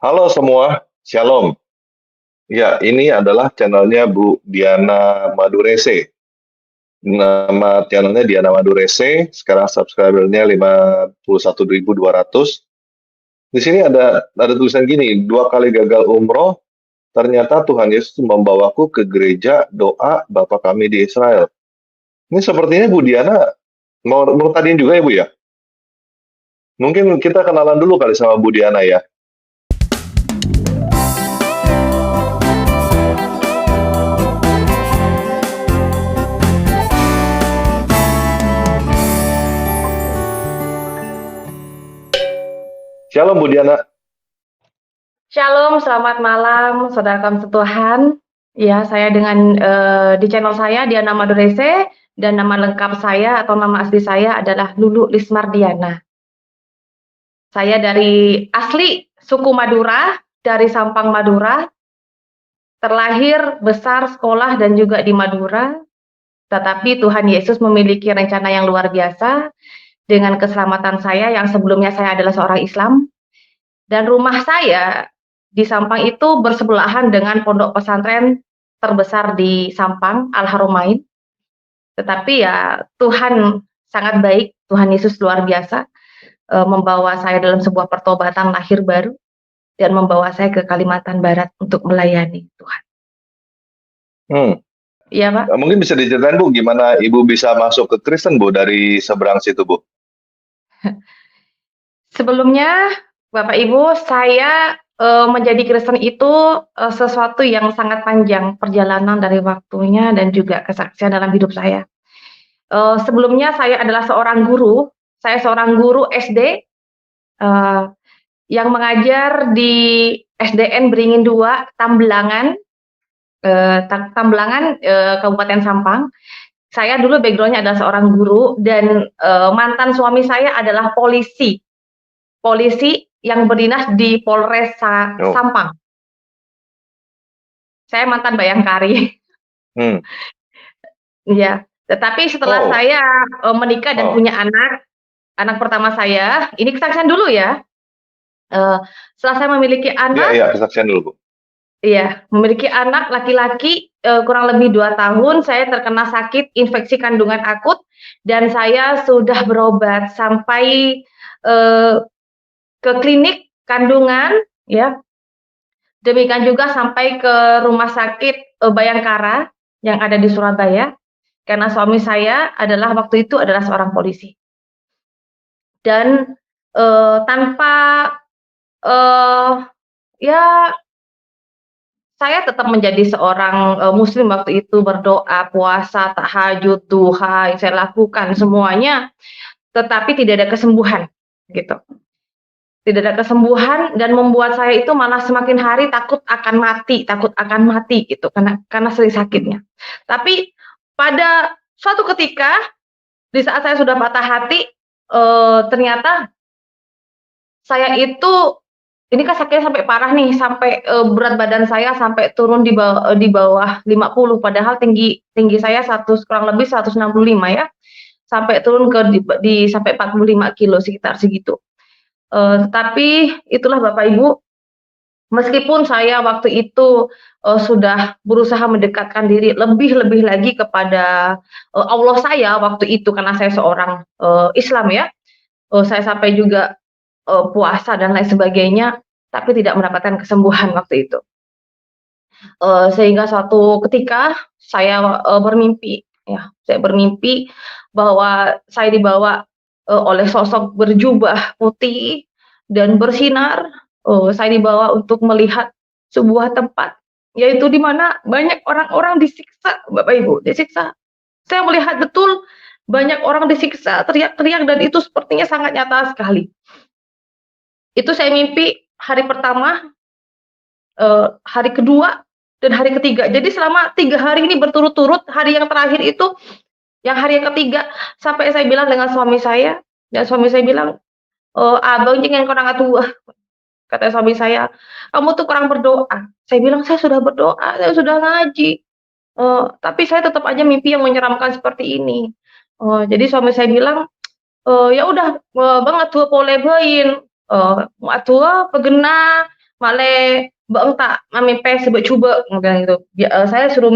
Halo semua, Shalom. Ya, ini adalah channelnya Bu Diana Madurese. Nama channelnya Diana Madurese, sekarang subscribernya 51.200. Di sini ada tulisan gini, 2 kali gagal umroh, ternyata Tuhan Yesus membawaku ke gereja doa Bapa kami di Israel. Ini sepertinya Bu Diana mau tadiin juga ya Bu ya? Mungkin kita kenalan dulu kali sama Bu Diana ya. Shalom Bu Diana. Shalom, selamat malam, saudara Tuhan. Ya, saya dengan di channel saya Diana Madurese dan nama lengkap saya atau nama asli saya adalah Lulu Lismardiana. Saya dari asli suku Madura, dari Sampang Madura, terlahir, besar, sekolah dan juga di Madura. Tetapi Tuhan Yesus memiliki rencana yang luar biasa dengan keselamatan saya yang sebelumnya saya adalah seorang Islam. Dan rumah saya di Sampang itu bersebelahan dengan pondok pesantren terbesar di Sampang, Al-Haromain. Tetapi ya Tuhan sangat baik, Tuhan Yesus luar biasa, membawa saya dalam sebuah pertobatan lahir baru dan membawa saya ke Kalimantan Barat untuk melayani Tuhan. Iya Pak. Mungkin bisa diceritain Bu, gimana Ibu bisa masuk ke Kristen Bu dari seberang situ Bu? Sebelumnya Bapak Ibu, saya menjadi Kristen itu sesuatu yang sangat panjang perjalanan dari waktunya dan juga kesaksian dalam hidup saya. Sebelumnya saya adalah seorang guru, saya seorang guru SD yang mengajar di SDN Beringin 2, Tambelangan, Kabupaten Sampang. Saya dulu backgroundnya adalah seorang guru dan mantan suami saya adalah polisi yang berdinas di Polres Sampang. Saya mantan bayangkari. Ya, tetapi setelah saya menikah dan punya anak pertama saya, ini kesaksian dulu ya. Setelah saya memiliki anak, Iya, kesaksian dulu Bu. Iya, memiliki anak laki-laki kurang lebih 2 tahun, saya terkena sakit infeksi kandungan akut dan saya sudah berobat sampai ke klinik kandungan, ya. Demikian juga sampai ke rumah sakit Bayangkara yang ada di Surabaya, karena suami saya adalah waktu itu adalah seorang polisi. Dan tanpa ya saya tetap menjadi seorang muslim waktu itu, berdoa, puasa, tahajud, duha, yang saya lakukan semuanya, tetapi tidak ada kesembuhan, gitu. Tidak ada kesembuhan dan membuat saya itu malah semakin hari takut akan mati gitu, karena sering sakitnya. Tapi pada suatu ketika, di saat saya sudah patah hati, ternyata saya itu ini kan sakitnya sampai parah nih, sampai berat badan saya sampai turun di bawah 50, padahal tinggi saya kurang lebih 165 ya, sampai turun sampai 45 kilo sekitar segitu. Tapi itulah Bapak Ibu, meskipun saya waktu itu sudah berusaha mendekatkan diri lebih lagi kepada Allah saya waktu itu, karena saya seorang Islam ya, saya sampai juga puasa dan lain sebagainya, tapi tidak mendapatkan kesembuhan waktu itu. Sehingga suatu ketika saya bermimpi, ya, saya bermimpi bahwa saya dibawa oleh sosok berjubah putih dan bersinar. Saya dibawa untuk melihat sebuah tempat, yaitu di mana banyak orang-orang disiksa, Bapak Ibu, disiksa. Saya melihat betul banyak orang disiksa, teriak-teriak, dan itu sepertinya sangat nyata sekali. Itu saya mimpi hari pertama, hari kedua, dan hari ketiga. Jadi selama 3 hari ini berturut-turut, hari yang terakhir itu, yang hari yang ketiga, sampai saya bilang dengan suami saya, dan suami saya bilang, "Abang jeung yang kurang atuh," kata suami saya, "kamu tuh kurang berdoa." Saya bilang, "Saya sudah berdoa, saya sudah ngaji, tapi saya tetap aja mimpi yang menyeramkan seperti ini." Jadi suami saya bilang, "Ya udah, Bang atuh boleh beun, atuh pegenah male beeng tak mamipe sebe coba bilang gitu. Saya suruh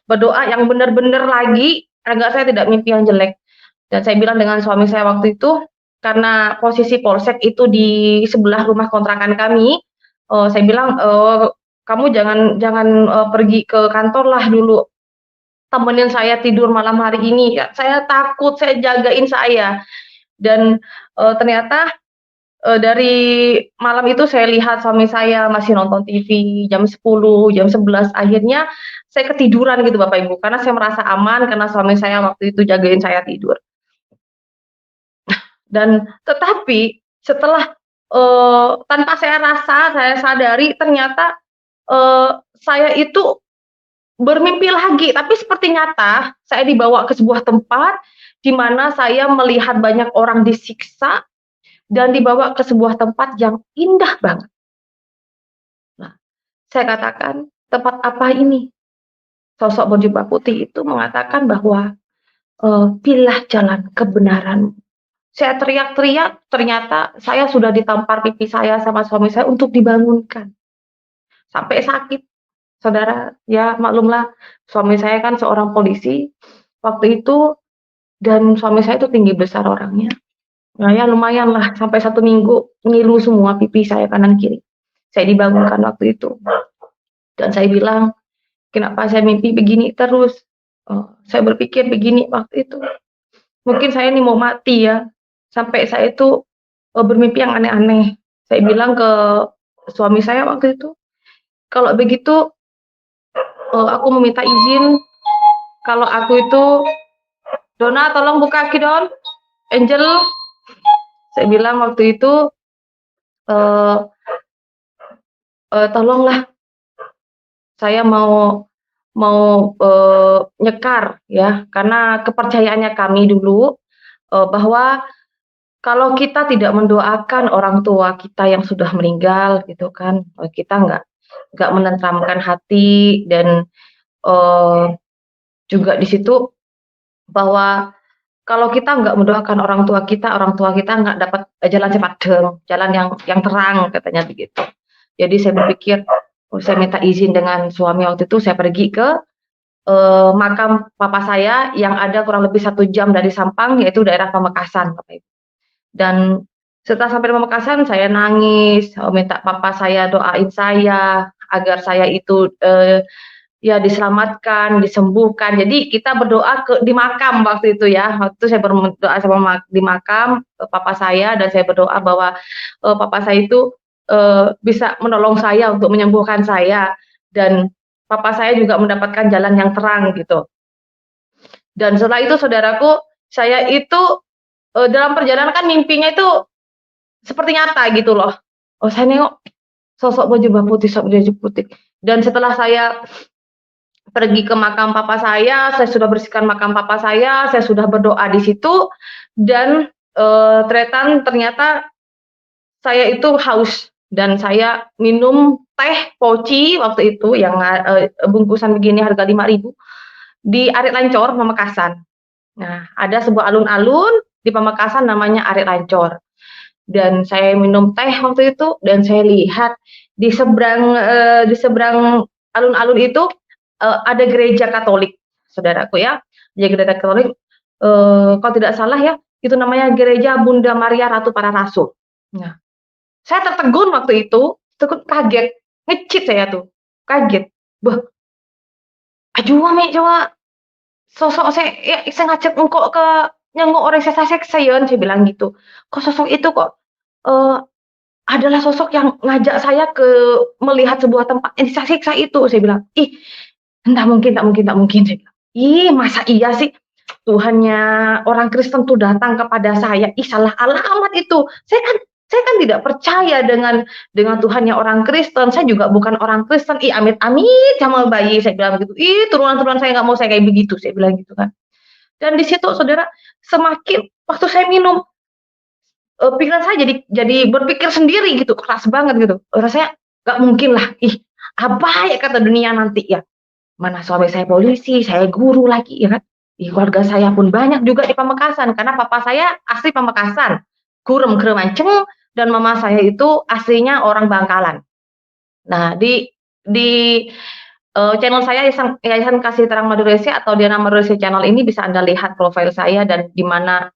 berdoa yang benar-benar lagi agar saya tidak mimpi yang jelek. Dan saya bilang dengan suami saya waktu itu, karena posisi polsek itu di sebelah rumah kontrakan kami, saya bilang, "Kamu jangan jangan, pergi ke kantor lah dulu, temenin saya tidur malam hari ini ya, saya takut, saya jagain saya." Dan, ternyata, dari malam itu saya lihat suami saya masih nonton TV jam 10, jam 11, akhirnya saya ketiduran gitu Bapak Ibu, karena saya merasa aman karena suami saya waktu itu jagain saya tidur. Dan tetapi setelah, tanpa saya rasa, saya sadari ternyata, saya itu bermimpi lagi, tapi seperti nyata, saya dibawa ke sebuah tempat di mana saya melihat banyak orang disiksa dan dibawa ke sebuah tempat yang indah banget. Nah, saya katakan, "Tempat apa ini?" Sosok berjubah putih itu mengatakan bahwa, "Pilihlah jalan kebenaran." Saya teriak-teriak, ternyata saya sudah ditampar pipi saya sama suami saya untuk dibangunkan, sampai sakit. Saudara, ya maklumlah suami saya kan seorang polisi waktu itu dan suami saya itu tinggi besar orangnya. Nah ya lumayanlah sampai 1 minggu ngilu semua pipi saya kanan kiri. Saya dibangunkan waktu itu dan saya bilang, "Kenapa saya mimpi begini terus?" Saya berpikir begini waktu itu, mungkin saya ini mau mati ya, sampai saya itu, bermimpi yang aneh-aneh. Saya bilang ke suami saya waktu itu, "Kalau begitu, aku meminta izin kalau aku itu, Dona tolong buka aki Don, Angel." Saya bilang waktu itu, eee "Tolonglah saya mau, nyekar ya." Karena kepercayaannya kami dulu, bahwa kalau kita tidak mendoakan orang tua kita yang sudah meninggal gitu kan, kita nggak menenteramkan hati dan, eee, juga di situ bahwa kalau kita nggak mendoakan orang tua kita nggak dapat, jalan cepadeng, jalan yang terang katanya begitu. Jadi saya berpikir, oh saya minta izin dengan suami waktu itu saya pergi ke, makam papa saya yang ada kurang lebih 1 jam dari Sampang yaitu daerah Pamekasan Bapak Ibu. Dan setelah sampai di Pamekasan saya nangis, minta papa saya doain saya agar saya itu, ya diselamatkan, disembuhkan. Jadi kita berdoa di makam waktu itu ya. Waktu itu saya berdoa sama di makam, papa saya dan saya berdoa bahwa, papa saya itu, bisa menolong saya untuk menyembuhkan saya dan papa saya juga mendapatkan jalan yang terang gitu. Dan setelah itu saudaraku, saya itu, dalam perjalanan kan mimpinya itu seperti nyata gitu loh. Oh saya nengok sosok baju putih dan setelah saya pergi ke makam papa saya sudah bersihkan makam papa saya sudah berdoa di situ dan, ternyata saya itu haus dan saya minum teh poci waktu itu yang, bungkusan begini harga 5.000 di Arit Lancor, Pamekasan. Nah, ada sebuah alun-alun di Pamekasan namanya Arit Lancor dan saya minum teh waktu itu dan saya lihat di seberang alun-alun itu, ada gereja Katolik, saudaraku ya. Gereja Katolik, kalau tidak salah ya, itu namanya Gereja Bunda Maria Ratu Para Rasul. Nah, saya tertegun waktu itu, kaget, ngecit saya tuh, kaget. Bah, aduh mi coba sosok saya ngajak engkau ke nyengok orang seksa-seksa yeun, saya bilang gitu. Kok sosok itu kok, eee, adalah sosok yang ngajak saya melihat sebuah tempat yang disiksa itu, saya bilang, "Ih, enggak mungkin tak mungkin," saya bilang. "Ih, masa iya sih Tuhannya orang Kristen tuh datang kepada saya, ih salah alamat itu." Saya kan tidak percaya dengan Tuhannya orang Kristen, saya juga bukan orang Kristen, "Ih, amit-amit sama bayi," saya bilang begitu. "Ih, turunan-turunan saya nggak mau saya kayak begitu," saya bilang gitu kan. Dan di situ Saudara, semakin waktu saya minum, pikiran saya jadi berpikir sendiri gitu, keras banget gitu. Rasanya nggak mungkin lah, ih apa ya kata dunia nanti ya, mana suami saya polisi, saya guru lagi ya kan. Ih, keluarga saya pun banyak juga di Pamekasan karena papa saya asli Pamekasan, Gurem Gremanceng dan mama saya itu aslinya orang Bangkalan. Nah, di channel saya Yayasan Kasih Terang Maduresia atau Diana Maduresia Channel ini bisa Anda lihat profil saya dan di mana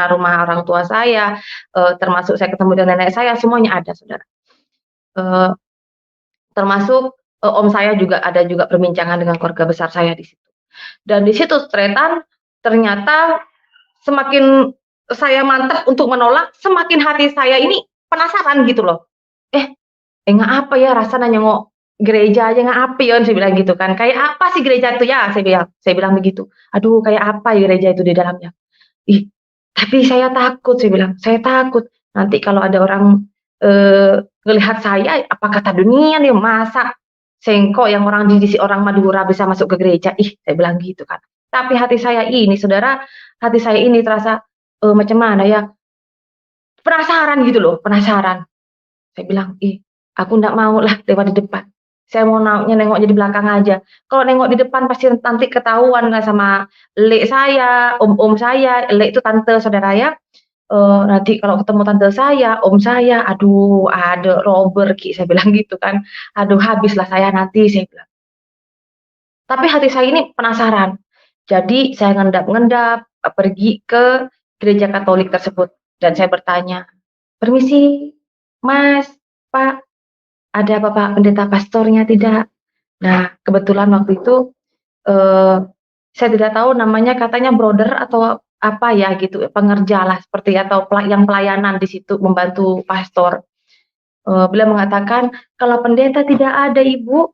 rumah orang tua saya, termasuk saya ketemu dengan nenek saya, semuanya ada, Saudara. Eee, termasuk, om saya juga ada juga perbincangan dengan keluarga besar saya di situ. Dan di situ ternyata semakin saya mantap untuk menolak, semakin hati saya ini penasaran gitu loh. Eh, ngapa ya rasanya nengok gereja aja ngapa ya, saya bilang gitu kan. "Kayak apa sih gereja itu ya?" Saya bilang begitu. "Aduh kayak apa ya gereja itu di dalamnya?" "Ih, tapi saya takut," saya bilang, "saya takut nanti kalau ada orang, ngelihat saya apa kata dunia nih, masa sengkok yang orang orang Madura bisa masuk ke gereja?" Ih, saya bilang gitu kan. Tapi hati saya ini Saudara, hati saya ini terasa, macam mana ya, penasaran gitu loh, penasaran. Saya bilang, "Ih, aku ndak mau lah lewat di depan. Saya mau nengoknya di belakang aja. Kalau nengok di depan pasti nanti ketahuan lah sama lek saya, om-om saya." Lek itu tante saudara ya. Nanti kalau ketemu tante saya, om saya, aduh ada robber Ki, saya bilang gitu kan. Aduh habislah saya nanti, saya bilang. Tapi hati saya ini penasaran. Jadi saya ngendap-ngendap, pergi ke gereja Katolik tersebut dan saya bertanya, "Permisi, Mas, Pak, ada Bapak pendeta pastornya tidak?" Nah, kebetulan waktu itu, eee, saya tidak tahu namanya katanya brother atau apa ya gitu, pengerja lah seperti atau yang pelayanan di situ membantu pastor. Beliau mengatakan, "Kalau pendeta tidak ada Ibu,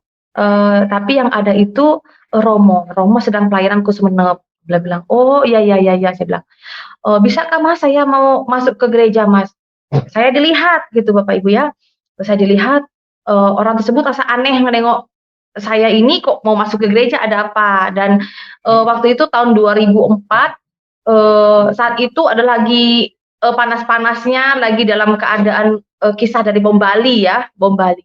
tapi yang ada itu, Romo. Romo sedang pelayanan ke Sumenep." Beliau bilang, "Oh, iya iya iya iya," saya bilang, "Bisakah Mas saya mau masuk ke gereja Mas?" Saya dilihat gitu Bapak Ibu ya, saya dilihat, orang tersebut rasa aneh menengok saya ini kok mau masuk ke gereja ada apa dan, waktu itu tahun 2004, saat itu ada lagi, panas-panasnya lagi dalam keadaan, kisah dari bom Bali ya, bom Bali.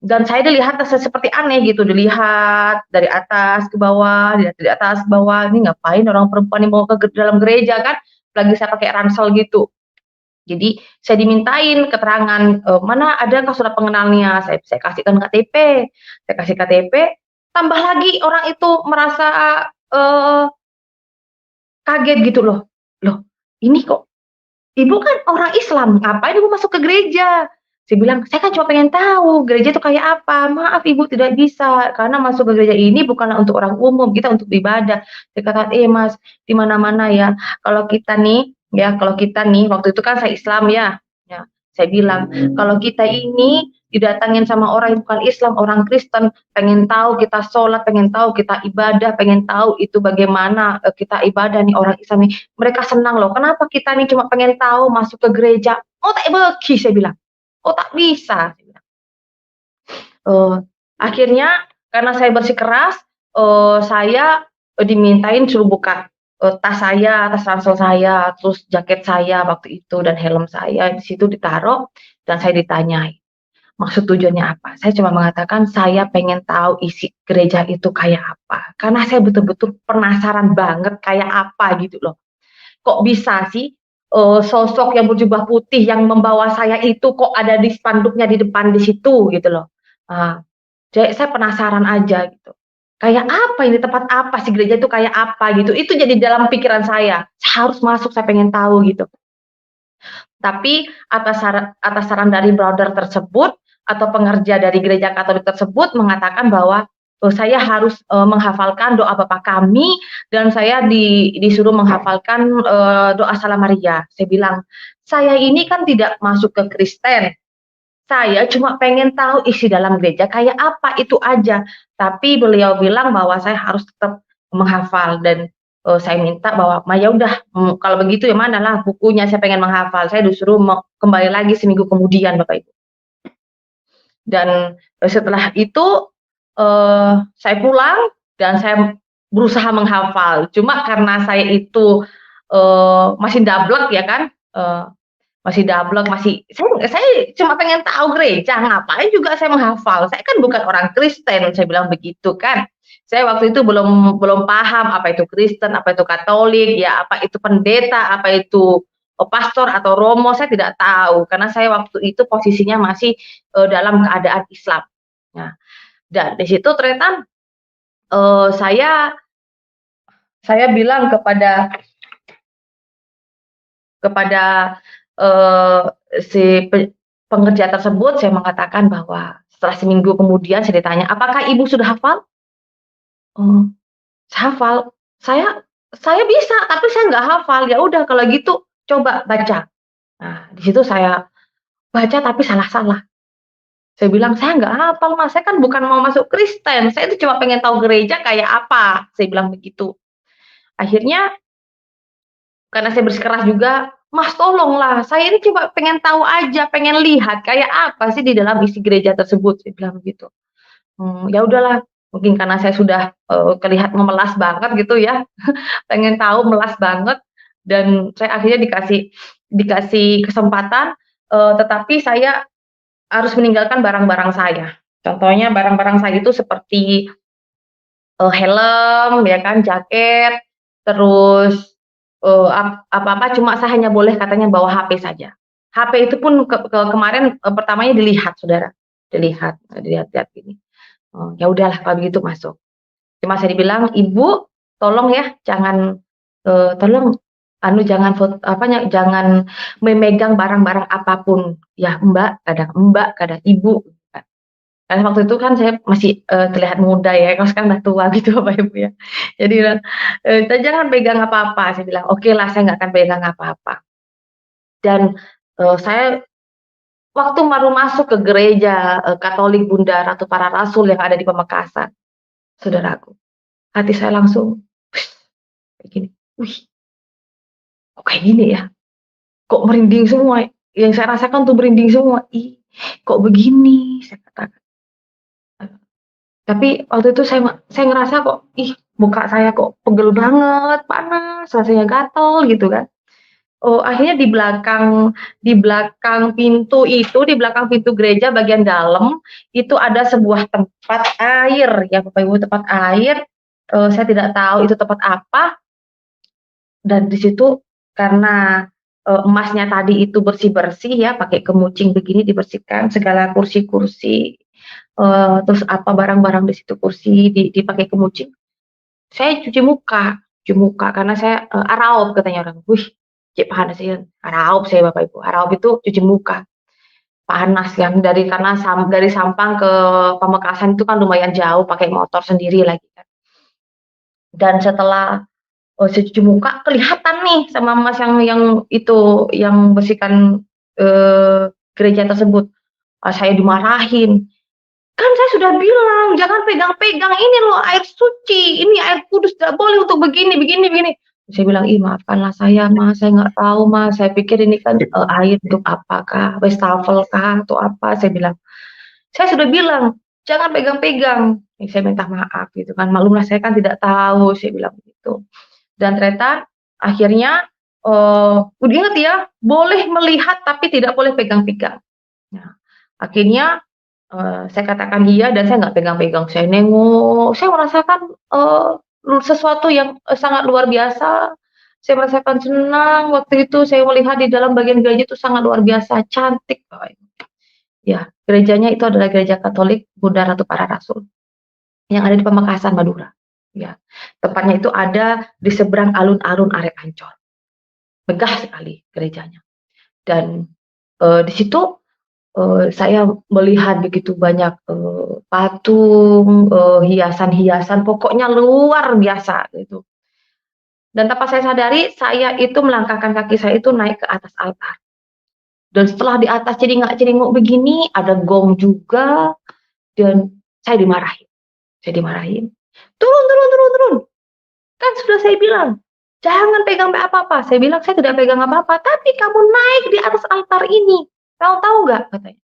Dan saya dilihat seperti aneh gitu, dilihat dari atas ke bawah, dilihat dari atas ke bawah, ini ngapain orang perempuan ini mau ke dalam gereja kan, lagi saya pakai ransel gitu. Jadi saya dimintain keterangan, "Mana adakah surat pengenalnya?" Saya kasihkan KTP, saya kasih KTP, tambah lagi orang itu merasa, eee, kaget gitu loh, "Loh ini kok Ibu kan orang Islam, ngapain Ibu masuk ke gereja?" Saya bilang, "Saya kan cuma pengen tahu gereja itu kayak apa." "Maaf Ibu tidak bisa, karena masuk ke gereja ini bukanlah untuk orang umum, kita untuk ibadah." Saya kata, Mas, di mana-mana ya, kalau kita nih kalau kita nih," waktu itu kan saya Islam ya, ya, saya bilang, "Kalau kita ini didatangin sama orang yang bukan Islam, orang Kristen, pengen tahu kita sholat, pengen tahu kita ibadah, pengen tahu itu bagaimana, kita ibadah nih orang Islam nih, mereka senang loh. Kenapa kita nih cuma pengen tahu masuk ke gereja, oh tak begi," saya bilang. "Oh tak bisa," saya bilang. Eee, akhirnya karena saya bersikeras, saya, dimintain suruh buka, tas saya, tas ransel saya, terus jaket saya waktu itu dan helm saya di situ ditaruh dan saya ditanyai, "Maksud tujuannya apa?" Saya cuma mengatakan, "Saya pengen tahu isi gereja itu kayak apa." Karena saya betul-betul penasaran banget kayak apa gitu loh. Kok bisa sih, sosok yang berjubah putih yang membawa saya itu kok ada di spanduknya di depan di situ gitu loh. Saya penasaran aja gitu. Kayak apa ini, tempat apa sih, gereja itu kayak apa gitu, itu jadi dalam pikiran saya harus masuk, saya pengen tahu gitu. Tapi atas saran dari brother tersebut atau pengerja dari gereja Katolik tersebut mengatakan bahwa, saya harus, menghafalkan doa Bapa Kami dan saya disuruh menghafalkan, doa Salam Maria. Saya bilang, "Saya ini kan tidak masuk ke Kristen, saya cuma pengen tahu isi dalam gereja kayak apa, itu aja." Tapi beliau bilang bahwa saya harus tetap menghafal dan, saya minta bahwa, "Ma, ya udah, kalau begitu ya manalah bukunya, saya pengen menghafal." Saya disuruh kembali lagi seminggu kemudian, Bapak Ibu. Dan, setelah itu, saya pulang dan saya berusaha menghafal. Cuma karena saya itu, masih dablek ya kan, masih dablek, saya cuma pengen tahu gereja, ngapain juga saya menghafal, saya kan bukan orang Kristen, saya bilang begitu kan. Saya waktu itu belum belum paham apa itu Kristen, apa itu Katolik, ya apa itu pendeta, apa itu, pastor atau romo, saya tidak tahu, karena saya waktu itu posisinya masih, dalam keadaan Islam. Nah, dan di situ ternyata, saya bilang kepada, si pengerja tersebut, saya mengatakan bahwa setelah seminggu kemudian saya ditanya, "Apakah Ibu sudah hafal?" "Oh, hafal." "Saya bisa, tapi saya nggak hafal." "Ya udah kalau gitu coba baca." Nah, di situ saya baca tapi salah-salah. Saya bilang, "Saya nggak hafal Mas, saya kan bukan mau masuk Kristen, saya itu cuma pengen tahu gereja kayak apa." Saya bilang begitu. Akhirnya karena saya bersikeras juga, "Mas tolonglah, saya ini cuma pengen tahu aja, pengen lihat kayak apa sih di dalam isi gereja tersebut," saya bilang begitu. Ya udahlah, mungkin karena saya sudah, kelihatan memelas banget gitu ya, pengen tahu, melas banget, dan saya akhirnya dikasih dikasih kesempatan, tetapi saya harus meninggalkan barang-barang saya. Contohnya barang-barang saya itu seperti, helm ya kan, jaket, terus, apa-apa cuma saya hanya boleh katanya bawa HP saja. HP itu pun kemarin, pertamanya dilihat Saudara, dilihat-lihat gini, ya udahlah kalau begitu masuk. Cuma saya dibilang, "Ibu tolong ya jangan, tolong jangan jangan memegang barang-barang apapun." "Ya Mbak," kadang, "Mbak," kadang, "Ibu." Karena waktu itu kan saya masih, terlihat muda ya, kalau sekarang udah tua gitu Bapak Ibu ya. Jadi bilang, "Jangan pegang apa-apa," saya bilang, "Okelah saya nggak akan pegang apa-apa." Dan, saya waktu baru masuk ke gereja, Katolik Bunda Ratu Para Rasul yang ada di Pamekasan, saudaraku, hati saya langsung kayak gini, "Wih, kok kayak gini ya? Kok merinding semua?" Yang saya rasakan tuh merinding semua, "Ih, kok begini?" Saya katakan. Tapi waktu itu saya ngerasa kok, ih muka saya kok pegel banget, panas, rasanya gatel gitu kan. Oh, akhirnya di belakang pintu itu, di belakang pintu gereja bagian dalam, itu ada sebuah tempat air ya Bapak Ibu, tempat air, saya tidak tahu itu tempat apa, dan di situ karena, emasnya tadi itu bersih-bersih ya, pakai kemucing begini dibersihkan segala kursi-kursi, terus apa barang-barang di situ kursi dipakai kemucing, saya cuci muka karena saya, araup katanya orang, "Wih, cek panas ya," araup saya Bapak Ibu, araup itu cuci muka, panas kan dari Sampang ke Pamekasan itu kan lumayan jauh pakai motor sendiri lagi kan. Dan setelah, saya cuci muka kelihatan nih sama Mas yang itu, yang bersihkan, gereja tersebut, saya dimarahin. "Kan saya sudah bilang jangan pegang-pegang, ini loh air suci, ini air kudus, tidak boleh untuk begini begini begini." Saya bilang, "Ih maafkanlah saya Mas, saya nggak tahu Mas, saya pikir ini kan, air untuk apakah, wastafel kah atau apa," saya bilang. "Saya sudah bilang, jangan pegang-pegang." Saya minta maaf gitu kan, "Maklumlah saya kan tidak tahu," saya bilang begitu. Dan ternyata akhirnya, udah inget ya, boleh melihat tapi tidak boleh pegang-pegang. Nah, akhirnya saya katakan iya dan saya nggak pegang-pegang, saya nengok, saya merasakan, sesuatu yang, sangat luar biasa. Saya merasakan senang waktu itu saya melihat di dalam bagian gereja itu sangat luar biasa cantik, Bapak Ibu. Ya, gerejanya itu adalah Gereja Katolik Bunda Ratu Para Rasul yang ada di Pamekasan, Madura. Ya, tempatnya itu ada di seberang alun-alun Arek Ancol. Megah sekali gerejanya dan, di situ saya melihat begitu banyak, patung, hiasan-hiasan, pokoknya luar biasa gitu. Dan tanpa saya sadari, saya itu melangkahkan kaki saya itu naik ke atas altar. Dan setelah di atas celingak-celinguk begini, ada gong juga, dan saya dimarahin. Saya dimarahin, "Turun turun turun turun! Kan sudah saya bilang, jangan pegang apa-apa." Saya bilang, "Saya tidak pegang apa-apa, tapi kamu naik di atas altar ini. Kamu tahu nggak?" Katanya.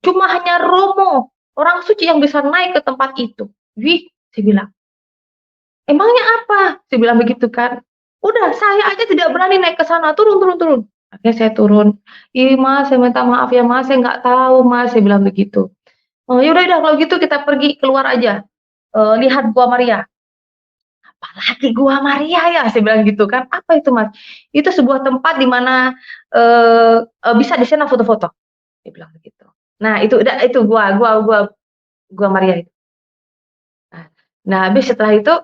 Cuma hanya Romo, orang suci yang bisa naik ke tempat itu. Wih, saya bilang, "Emangnya apa?" Saya bilang begitu kan. "Udah, saya aja tidak berani naik ke sana, turun turun turun." Akhirnya saya turun. "Ih Mas, saya minta maaf ya Mas, saya nggak tahu Mas," saya bilang begitu. "Oh ya udah kalau gitu kita pergi keluar aja, lihat Gua Maria." "Apalagi Gua Maria ya?" Saya bilang gitu kan. "Apa itu Mas?" "Itu sebuah tempat di mana, bisa di sana foto-foto." Dia bilang begitu. Nah itu udah itu gua Gua Maria itu. Nah nah habis setelah itu,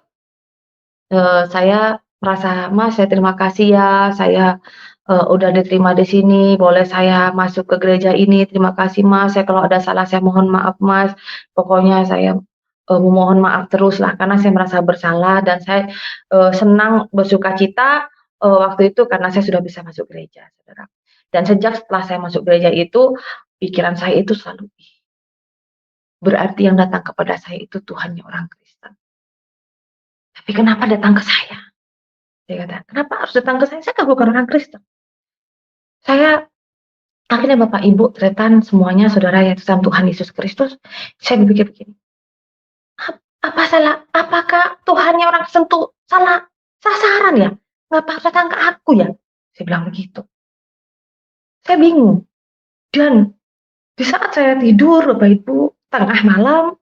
saya merasa, "Mas, saya terima kasih ya, saya, udah diterima di sini, boleh saya masuk ke gereja ini, terima kasih Mas, saya kalau ada salah saya mohon maaf Mas." Pokoknya saya, memohon maaf teruslah karena saya merasa bersalah dan saya, senang bersukacita, waktu itu karena saya sudah bisa masuk gereja, Saudara. Dan sejak setelah saya masuk gereja itu, pikiran saya itu selalu, "Ih, berarti yang datang kepada saya itu Tuhannya orang Kristen. Tapi kenapa datang ke saya?" Dia kata, "Kenapa harus datang ke saya? Saya kan bukan orang Kristen." Saya akhirnya Bapak Ibu tretan semuanya saudara yang dalam Tuhan Yesus Kristus, saya berpikir begini, apa salah? Apakah Tuhannya orang Kristen tuh salah sasaran ya? Ngapa harus datang ke aku ya? Saya bilang begitu. Saya bingung. Dan di saat saya tidur, Bapak Ibu, tengah malam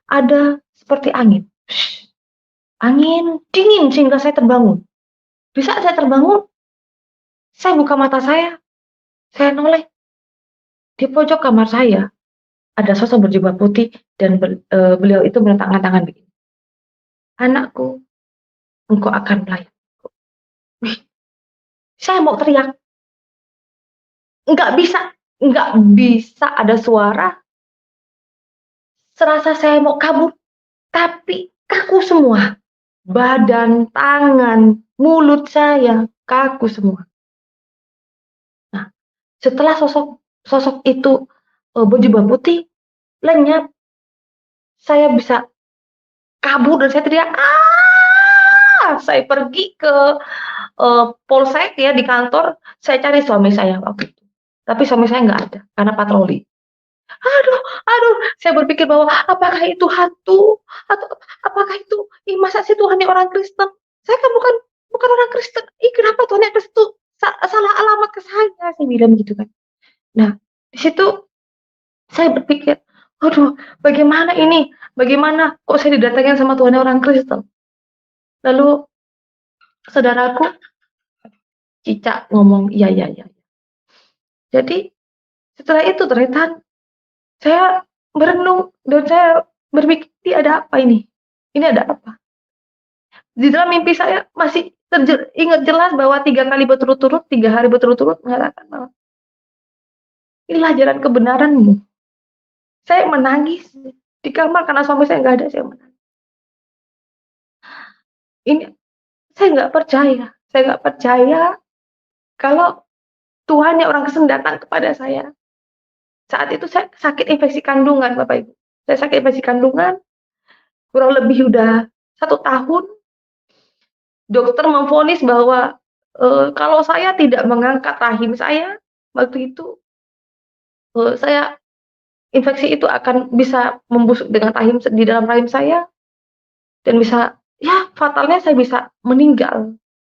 ada seperti angin. Angin dingin sehingga saya terbangun. Di saat saya terbangun, saya buka mata saya noleh di pojok kamar saya ada sosok berjubah putih dan beliau itu meletakkan tangan begini. "Anakku, engkau akan melayaniku." Wih, saya mau teriak, nggak bisa, nggak bisa ada suara. Serasa saya mau kabur, tapi kaku semua. Badan, tangan, mulut saya kaku semua. Nah, setelah sosok sosok itu berjubah putih lenyap, saya bisa kabur dan saya teriak, "Ah!" Saya pergi ke polsek ya di kantor, saya cari suami saya waktu itu. Tapi suami saya nggak ada karena patroli. Aduh aduh, saya berpikir bahwa apakah itu hantu atau apakah itu, ih masa sih Tuhannya orang Kristen? Saya kan bukan orang Kristen. Ih kenapa Tuhannya Kristen tuh salah alamat ke saya bilang gitu kan. Nah, di situ saya berpikir, "Aduh, bagaimana ini? Bagaimana kok saya didatangin sama Tuhannya orang Kristen?" Lalu saudaraku Cica ngomong, "Iya iya iya." Jadi setelah itu ternyata saya merenung dan saya berpikir, "Ini ada apa ini? Ini ada apa?" Di dalam mimpi saya masih ingat jelas bahwa 3 kali berturut-turut, 3 hari berturut-turut mengatakan bahwa, "Inilah jalan kebenaranmu." Saya menangis di kamar karena suami saya nggak ada, saya menangis. Ini saya nggak percaya kalau Tuhan yang orang Kristen datang kepada saya. Saat itu saya sakit infeksi kandungan, Bapak Ibu. Saya sakit infeksi kandungan, kurang lebih udah 1 tahun. Dokter memvonis bahwa, kalau saya tidak mengangkat rahim saya, waktu itu, saya infeksi itu akan bisa membusuk dengan di dalam rahim saya dan bisa ya fatalnya saya bisa meninggal.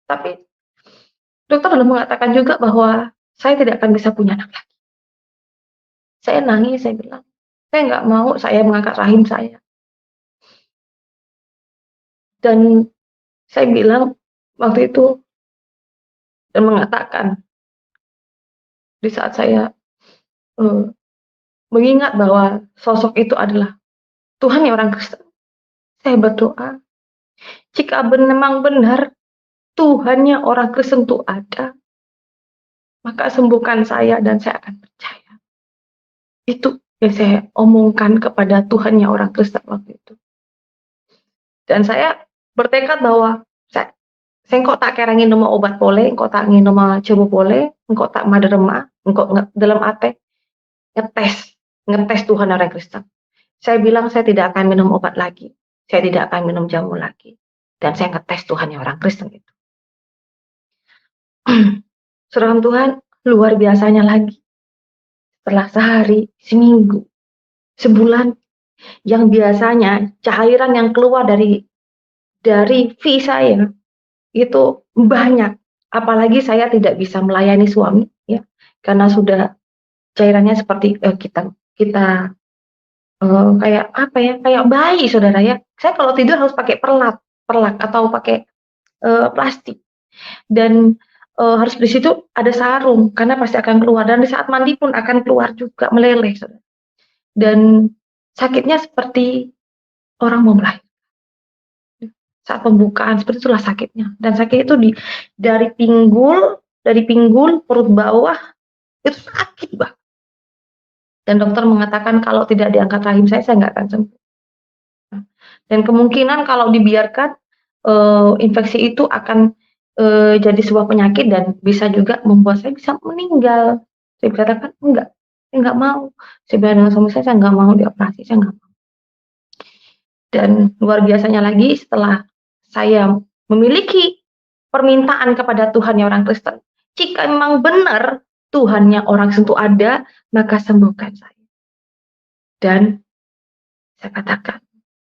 Tapi dokter sudah mengatakan juga bahwa saya tidak akan bisa punya anak lagi. Saya nangis, saya bilang, "Saya nggak mau saya mengangkat rahim saya." Dan saya bilang waktu itu dan mengatakan di saat saya, eee, mengingat bahwa sosok itu adalah Tuhan yang orang Kristen, saya berdoa, jika memang benar Tuhannya orang Kristen itu ada, maka sembuhkan saya dan saya akan percaya. Itu yang saya omongkan kepada Tuhannya orang Kristen waktu itu. Dan saya bertekad bahwa saya engkau tak kerangin nama obat boleh, engkau tak ngin nama cebu boleh, engkau tak maderema, engkau dalam ate ngetes Tuhan orang Kristen. Saya bilang saya tidak akan minum obat lagi, saya tidak akan minum jamu lagi, dan saya ngetes Tuhannya orang Kristen itu. Saudara Tuhan, luar biasanya lagi. Setelah sehari, seminggu, sebulan, yang biasanya cairan yang keluar dari V saya itu banyak. Apalagi saya tidak bisa melayani suami, ya, karena sudah cairannya seperti kita kayak apa ya, kayak bayi saudara ya. Saya kalau tidur harus pakai perlak atau pakai plastik. Dan harus di situ ada sarung karena pasti akan keluar dan di saat mandi pun akan keluar juga meleleh. Saudara. Dan sakitnya seperti orang mau melahirkan. Saat pembukaan seperti itulah sakitnya. Dan sakit itu dari pinggul perut bawah itu sakit banget. Dan dokter mengatakan kalau tidak diangkat rahim saya nggak akan sembuh. Dan kemungkinan kalau dibiarkan infeksi itu akan jadi sebuah penyakit dan bisa juga membuat saya bisa meninggal. Saya katakan enggak, saya nggak mau. Saya bilang dengan suami saya nggak mau dioperasi, saya nggak mau. Dan luar biasanya lagi setelah saya memiliki permintaan kepada Tuhan yang orang Kristen, jika memang benar Tuhannya orang Kristen itu ada, maka sembuhkan saya. Dan saya katakan,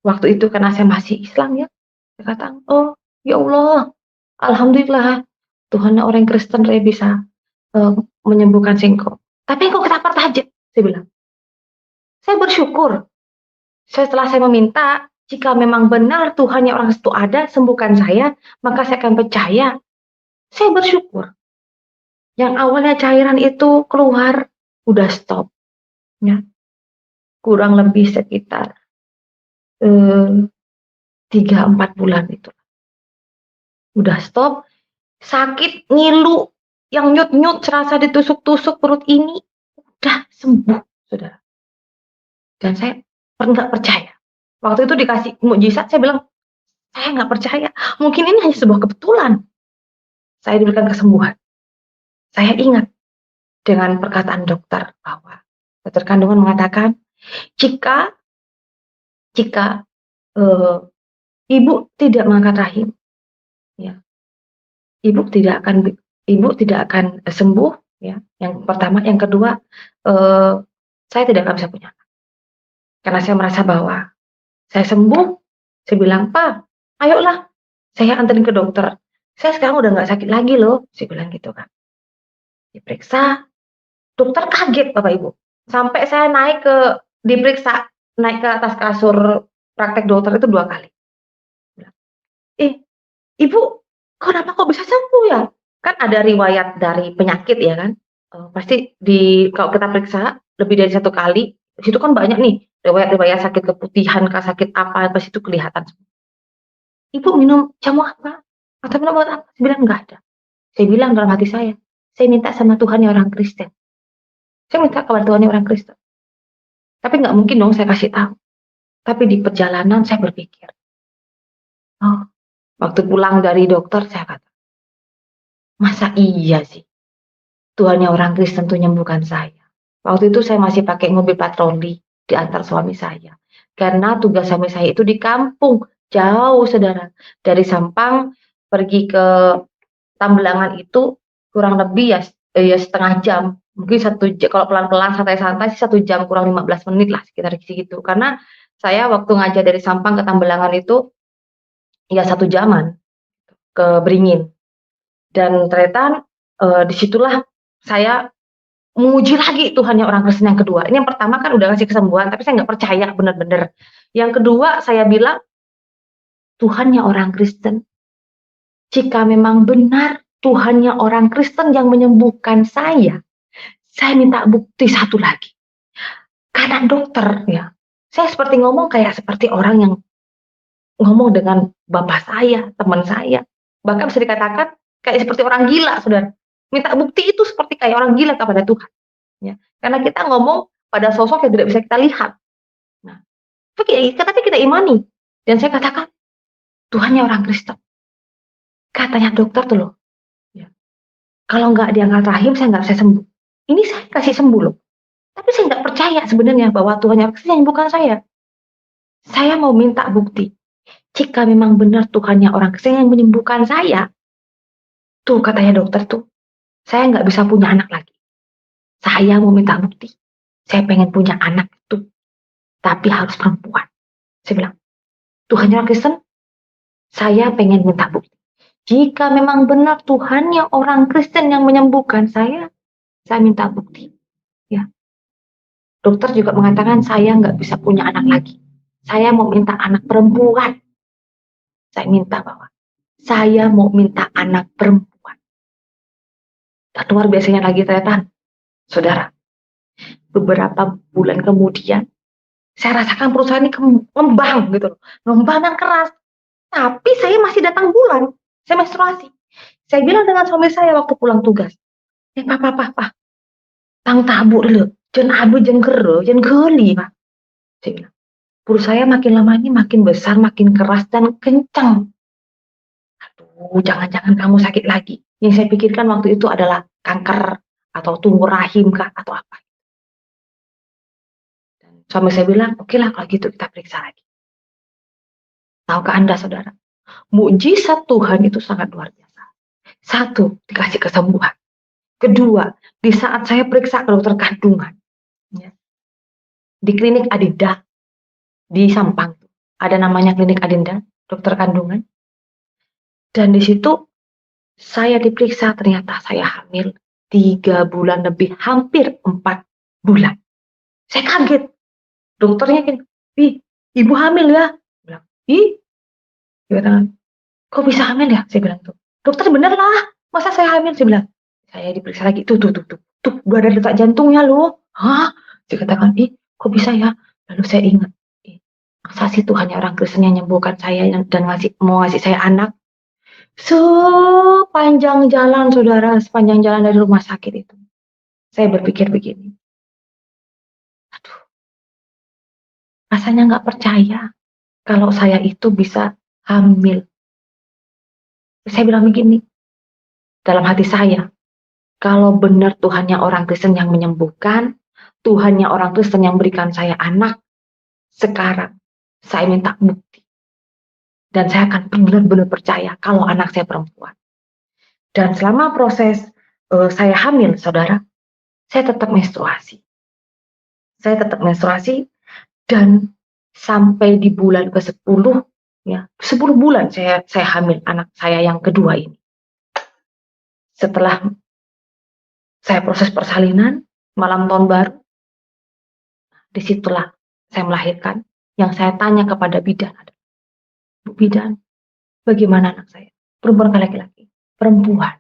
waktu itu karena saya masih Islam ya, saya katakan, oh ya Allah, Alhamdulillah, Tuhannya orang Kristen saya bisa menyembuhkan singkong. Tapi kok kenapa aja? Saya bilang, saya bersyukur. Setelah saya meminta, jika memang benar Tuhannya orang itu ada, sembuhkan saya, maka saya akan percaya. Saya bersyukur. Yang awalnya cairan itu keluar, udah stop. Ya. Kurang lebih sekitar 3-4 bulan itu. Udah stop, sakit, ngilu, yang nyut-nyut, serasa ditusuk-tusuk perut ini, udah sembuh, saudara. Dan saya nggak percaya. Waktu itu dikasih mukjizat, saya bilang, saya nggak percaya. Mungkin ini hanya sebuah kebetulan. Saya diberikan kesembuhan. Saya ingat dengan perkataan dokter bahwa dokter kandungan mengatakan jika ibu tidak mengangkat rahim, ya, ibu tidak akan sembuh, ya. Yang pertama, yang kedua, saya tidak akan bisa punya anak. Karena saya merasa bahwa saya sembuh, saya bilang, Pak, ayolah, saya anterin ke dokter. Saya sekarang udah nggak sakit lagi loh, saya bilang gitu kan. Diperiksa, dokter kaget Bapak Ibu. Sampai saya diperiksa, naik ke atas kasur praktek dokter itu 2 kali. Ibu, kenapa kok bisa sembuh ya? Kan ada riwayat dari penyakit ya kan? Pasti kalau kita periksa lebih dari 1 kali, di situ kan banyak nih riwayat-riwayat sakit keputihan, sakit apa, pas itu kelihatan semua. Ibu minum jamu apa? Atau minum obat apa? Saya bilang enggak ada. Saya bilang dalam hati saya minta sama Tuhan yang orang Kristen. Saya minta kepada Tuhan yang orang Kristen. Tapi nggak mungkin dong saya kasih tahu. Tapi di perjalanan saya berpikir, oh, waktu pulang dari dokter saya kata, masa iya sih Tuhannya orang Kristen tuh nyembuhkan saya. Waktu itu saya masih pakai mobil patroli diantar suami saya. Karena tugas suami saya itu di kampung, jauh saudara. Dari Sampang pergi ke Tambelangan itu kurang lebih ya setengah jam. Mungkin 1 jam, kalau pelan-pelan santai-santai sih 1 jam kurang 15 menit lah sekitar segitu. Karena saya waktu ngajar dari Sampang ke Tambelangan itu ya 1 jaman ke Beringin. Dan ternyata disitulah saya menguji lagi Tuhannya orang Kristen yang kedua. Ini yang pertama kan udah ngasih kesembuhan, tapi saya nggak percaya benar-benar. Yang kedua saya bilang, Tuhannya orang Kristen, jika memang benar Tuhannya orang Kristen yang menyembuhkan saya minta bukti satu lagi. Karena dokter ya, saya seperti ngomong kayak seperti orang yang ngomong dengan bapak saya, teman saya. Bahkan bisa dikatakan kayak seperti orang gila, saudara. Minta bukti itu seperti kayak orang gila kepada Tuhan. Ya. Karena kita ngomong pada sosok yang tidak bisa kita lihat. Nah, tapi kita imani. Dan saya katakan, Tuhannya orang Kristen. Katanya dokter tuh loh. Ya. Kalau nggak diangkat rahim, saya nggak bisa sembuh. Ini saya kasih sembuh loh. Tapi saya nggak percaya sebenarnya bahwa Tuhannya Kristen yang bukan saya. Saya mau minta bukti. Jika memang benar Tuhannya orang Kristen yang menyembuhkan saya, tuh katanya dokter tuh, saya nggak bisa punya anak lagi. Saya mau minta bukti. Saya pengen punya anak itu, tapi harus perempuan. Saya bilang, Tuhannya orang Kristen, saya pengen minta bukti. Jika memang benar Tuhannya orang Kristen yang menyembuhkan saya minta bukti. Ya. Dokter juga mengatakan saya nggak bisa punya anak lagi. Saya mau minta anak perempuan. Saya minta bahwa saya mau minta anak perempuan. Dan luar biasanya lagi ternyata, saudara, beberapa bulan kemudian Saya rasakan perusahaan ini ngembang gitu loh, ngembang dan keras. Tapi saya masih datang bulan, saya menstruasi. Saya bilang dengan suami saya waktu pulang tugas, papa, tang tabu dulu, jangan abu, jangan gero, jangan geli, Pak. Saya bilang, perut saya makin lama ini makin besar, makin keras dan kencang. Aduh, jangan-jangan kamu sakit lagi. Yang saya pikirkan waktu itu adalah kanker atau tumor rahim kah atau apa. Dan suami saya bilang, oke lah kalau gitu kita periksa lagi. Tahukah Anda, saudara? Mukjizat Tuhan itu sangat luar biasa. Satu, dikasih kesembuhan. Kedua, di saat saya periksa ke dokter kandungan, ya, di klinik Adinda, di Sampang, ada namanya klinik Adinda, dokter kandungan. Dan di situ saya diperiksa, ternyata saya hamil 3 bulan lebih, hampir 4 bulan. Saya kaget. Dokternya gini, "Ih, ibu hamil ya?" Bilang, "Ih," dia katakan, "kok bisa hamil ya?" Saya bilang tuh. "Dokter bener lah, masa saya hamil?" Saya bilang. Saya diperiksa lagi, tuh, udah ada detak jantungnya loh. Hah? Saya katakan, "Ih, kok bisa ya?" Lalu saya ingat, masa sih Tuhan orang Kristen yang menyembuhkan saya dan mau ngasih saya anak? Sepanjang jalan, saudara, sepanjang jalan dari rumah sakit itu, saya berpikir begini, aduh, rasanya nggak percaya kalau saya itu bisa hamil. Saya bilang begini, dalam hati saya, kalau benar Tuhannya orang Kristen yang menyembuhkan, Tuhannya orang Kristen yang berikan saya anak, sekarang saya minta bukti. Dan saya akan benar-benar percaya kalau anak saya perempuan. Dan selama proses saya hamil, saudara, saya tetap menstruasi. Saya tetap menstruasi dan sampai di bulan ke-10, ya, 10 bulan saya hamil anak saya yang kedua ini. Setelah saya proses persalinan, malam tahun baru, disitulah saya melahirkan. Yang saya tanya kepada bidan, "Bu bidan, bagaimana anak saya? Perempuan atau laki-laki?" "Perempuan."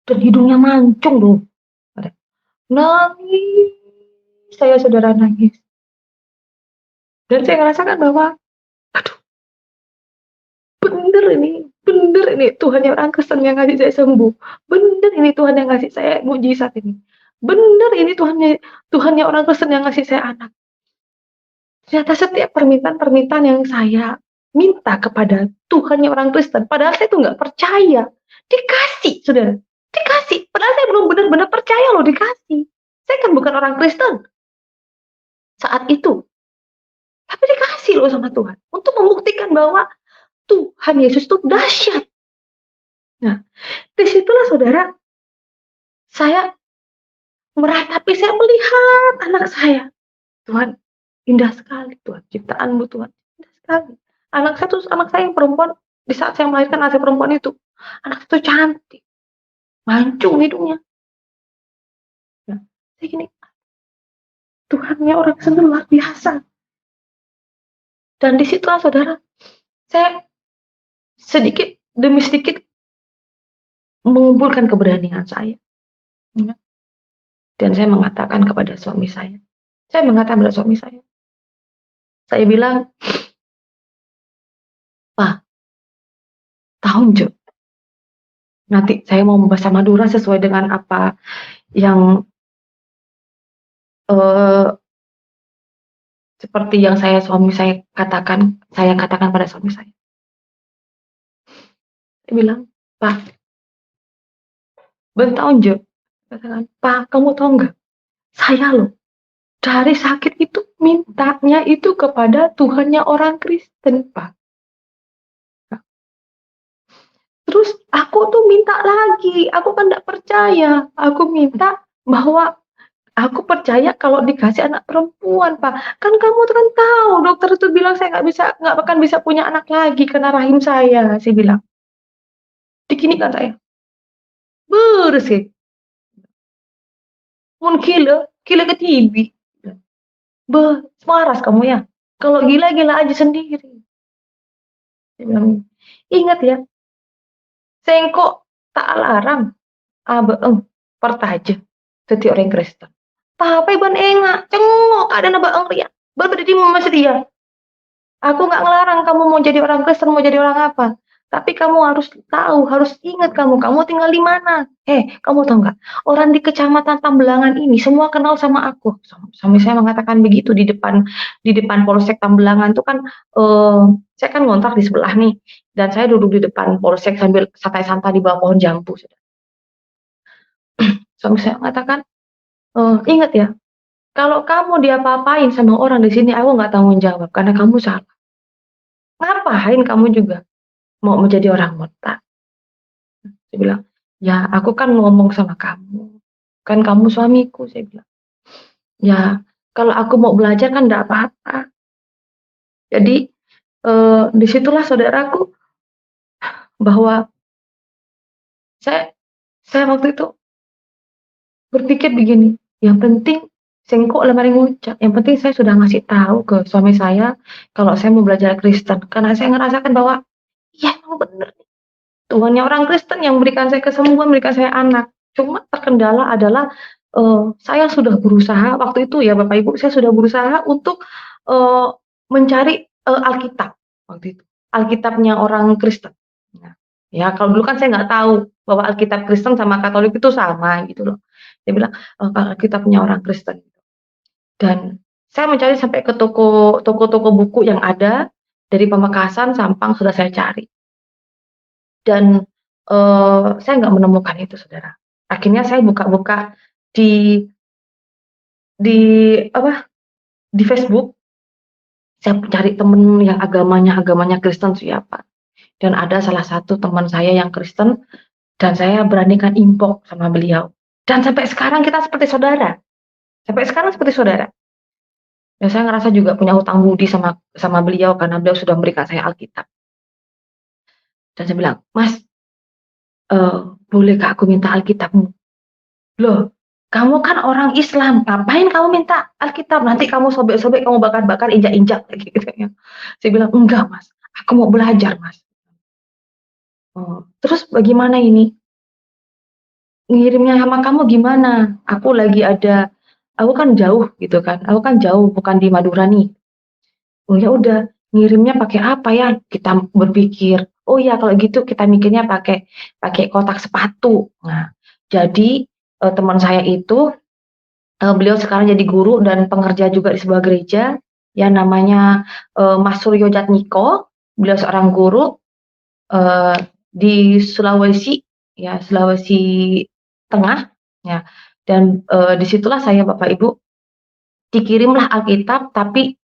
Dan hidungnya mancung loh. Nangis, saya, saudara, nangis. Dan saya merasakan bahwa, aduh, bener ini Tuhan yang orang Kristen yang ngasih saya sembuh. Bener ini Tuhan yang ngasih saya mujizat ini. Bener ini Tuhannya orang Kristen yang ngasih saya anak. Ternyata setiap permintaan-permintaan yang saya minta kepada Tuhannya orang Kristen, padahal saya tuh nggak percaya, dikasih, saudara, dikasih. Padahal saya belum benar-benar percaya loh, dikasih. Saya kan bukan orang Kristen saat itu, tapi dikasih loh sama Tuhan untuk membuktikan bahwa Tuhan Yesus itu dahsyat. Nah, disitulah, saudara, saya meratapi, saya melihat anak saya. Tuhan, indah sekali Tuhan, ciptaanmu Tuhan, indah sekali. Anak saya yang perempuan, di saat saya melahirkan anak saya perempuan itu, anak itu cantik, mancung hidungnya. Nah, saya gini, Tuhannya orang Kristen luar biasa. Dan disitulah, saudara, saya sedikit demi sedikit mengumpulkan keberanian saya. Dan saya mengatakan kepada suami saya. Saya mengatakan kepada suami saya. Saya bilang, "Pak, tahun Jo, nanti saya mau membaca Madura sesuai dengan apa yang seperti yang saya katakan pada suami saya." Saya bilang, "Pak, tahun Jo." Katakan, "Pak, kamu tahu nggak? Saya loh dari sakit itu mintanya itu kepada Tuhannya orang Kristen, Pak. Terus aku tuh minta lagi, aku kan nggak percaya. Aku minta bahwa aku percaya kalau dikasih anak perempuan, Pak. Kan kamu tuh kan tahu, dokter itu bilang saya nggak akan bisa punya anak lagi karena rahim saya." Saya bilang, "Diginikan saya, beres ya, mun gila ke TV. Waras kamu ya. Kalau gila aja sendiri." Saya bilang, "Ingat ya, sengko tak larang abeeng pertaja jadi orang Kristen. Tapi ban enggak cengok ada na baeng ria. berdiri masjid iya. Aku nggak ngelarang kamu mau jadi orang Kristen, mau jadi orang apa. Tapi kamu harus tahu, harus ingat kamu tinggal di mana. Kamu tahu nggak? Orang di Kecamatan Tambelangan ini semua kenal sama aku. Suami saya mengatakan begitu di depan Polsek Tambelangan itu kan saya kan ngontrak di sebelah nih dan saya duduk di depan Polsek sambil santai-santai di bawah pohon jambu. Suami saya mengatakan, "Ingat ya, kalau kamu diapa-apain sama orang di sini, aku nggak tanggung jawab karena kamu salah. Ngapain kamu juga mau menjadi orang murtad?" Saya bilang, "Ya aku kan ngomong sama kamu, kan kamu suamiku," saya bilang. "Ya kalau aku mau belajar kan enggak apa-apa." Jadi, di situlah saudaraku bahwa saya saya waktu itu berpikir begini, yang penting sengkok lemari ngucap, yang penting saya sudah ngasih tahu ke suami saya kalau saya mau belajar Kristen, karena saya ngerasakan bahwa, iya emang bener nih, Tuhannya orang Kristen yang memberikan saya kesembuhan, memberikan saya anak. Cuma terkendala adalah, saya sudah berusaha waktu itu ya Bapak Ibu, saya sudah berusaha untuk, eee, mencari, Alkitab waktu itu, Alkitabnya orang Kristen. Nah, ya kalau dulu kan saya nggak tahu bahwa Alkitab Kristen sama Katolik itu sama gitu loh. Dia bilang, Alkitabnya orang Kristen. Dan saya mencari sampai ke toko-toko buku yang ada, dari Pamekasan, Sampang sudah saya cari. Dan, saya nggak menemukan itu Saudara. Akhirnya saya buka-buka di di apa, di Facebook, saya cari temen yang agamanya Kristen siapa, dan ada salah satu teman saya yang Kristen, dan saya beranikan inbox sama beliau. Dan sampai sekarang kita seperti saudara, sampai sekarang seperti saudara. Dan saya ngerasa juga punya hutang budi sama sama beliau karena beliau sudah memberikan saya Alkitab. Dan saya bilang, "Mas, bolehkah aku minta Alkitabmu?" "Loh, kamu kan orang Islam, ngapain kamu minta Alkitab? Nanti kamu sobek-sobek, kamu bakar-bakar, injak-injak," kayak gitu ya. Saya bilang, "Enggak Mas, aku mau belajar Mas." "Oh, terus bagaimana ini? Ngirimnya sama kamu gimana? Aku kan jauh gitu kan, aku kan jauh bukan di Madura nih." "Oh ya udah, ngirimnya pakai apa ya?" Kita berpikir, "Oh ya kalau gitu kita mikirnya pakai pakai kotak sepatu." Nah, jadi, teman saya itu, beliau sekarang jadi guru dan pengerja juga di sebuah gereja, ya namanya, Mas Suryo Jatmiko. Beliau seorang guru, eee, di Sulawesi, ya Sulawesi Tengah, ya. Dan, di situlah saya Bapak Ibu dikirimlah Alkitab tapi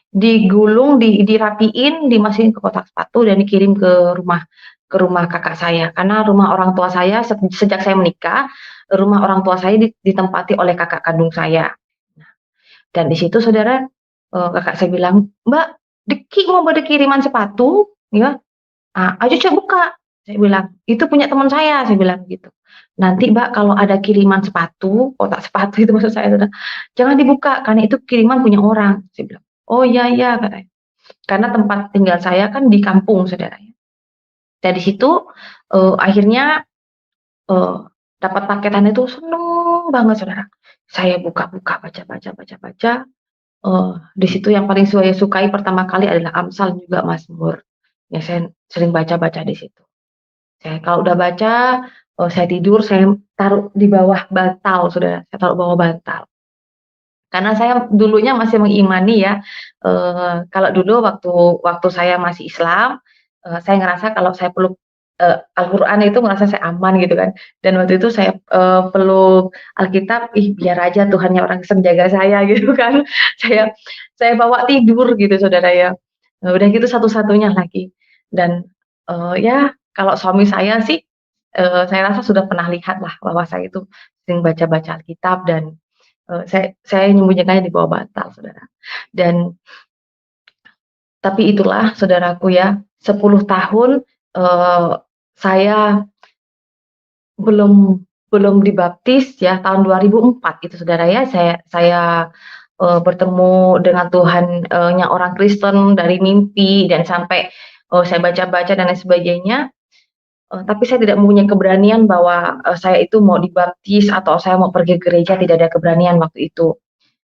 digulung, dirapiin, dimasukin ke kotak sepatu dan dikirim ke rumah kakak saya. Karena rumah orang tua saya sejak saya menikah, rumah orang tua saya ditempati oleh kakak kandung saya. Nah, dan di situ saudara, kakak saya bilang, "Mbak, Deki mau ada kiriman sepatu ya, ayo coba buka," saya bilang, "itu punya teman saya," saya bilang gitu. "Nanti Mbak kalau ada kiriman sepatu, kotak sepatu itu maksud saya saudara, jangan dibuka karena itu kiriman punya orang," saya bilang. "Oh iya iya," katanya. Karena tempat tinggal saya kan di kampung saudara ya. Dan di situ, akhirnya, eee, dapat paketan itu seneng banget saudara. Saya buka-buka, baca-baca baca-baca, di situ yang paling saya sukai pertama kali adalah Amsal juga Mazmur. Ya saya sering baca-baca di situ. Saya kalau udah baca, saya tidur, saya taruh di bawah bantal, Saudara, saya taruh bawah bantal. Karena saya dulunya masih mengimani ya, kalau dulu waktu waktu saya masih Islam, saya ngerasa kalau saya peluk, Al-Qur'an itu ngerasa saya aman gitu kan. Dan waktu itu saya, peluk Alkitab, ih biar aja Tuhannya orang Kristen jaga saya gitu kan. Saya saya bawa tidur gitu Saudara ya. Udah gitu satu-satunya lagi. Dan, ya kalau suami saya sih, saya rasa sudah pernah lihat lah bahwa saya itu sering baca-baca Alkitab dan saya menyembunyikannya di bawah bantal, Saudara. Dan tapi itulah saudaraku ya, 10 tahun, saya belum belum dibaptis ya, tahun 2004 itu Saudara ya, saya, bertemu dengan Tuhan, nya orang Kristen dari mimpi dan sampai, saya baca-baca dan lain sebagainya, tapi saya tidak mempunyai keberanian bahwa, saya itu mau dibaptis atau saya mau pergi ke gereja, tidak ada keberanian waktu itu.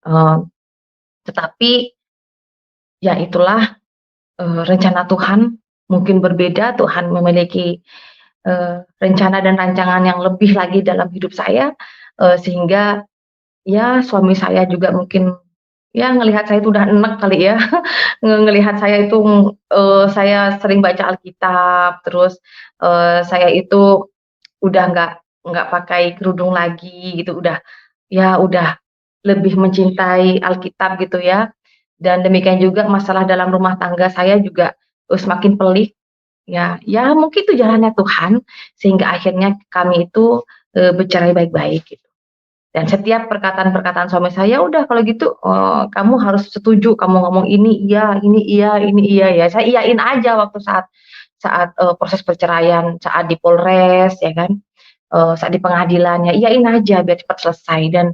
Eee Tetapi ya itulah, rencana Tuhan mungkin berbeda, Tuhan memiliki, rencana dan rancangan yang lebih lagi dalam hidup saya, sehingga ya suami saya juga mungkin ya ngelihat saya itu udah enek kali ya, ngelihat saya itu, saya sering baca Alkitab, terus, saya itu udah nggak pakai kerudung lagi gitu, udah ya udah lebih mencintai Alkitab gitu ya, dan demikian juga masalah dalam rumah tangga saya juga, semakin pelik, ya mungkin itu jalannya Tuhan, sehingga akhirnya kami itu, bercerai baik-baik gitu. Dan setiap perkataan-perkataan suami saya, "Udah kalau gitu, kamu harus setuju, kamu ngomong ini iya, ini iya, ini iya," ya saya iyain aja waktu saat saat, proses perceraian, saat di Polres ya kan, saat di pengadilan, ya iyain aja biar cepat selesai dan,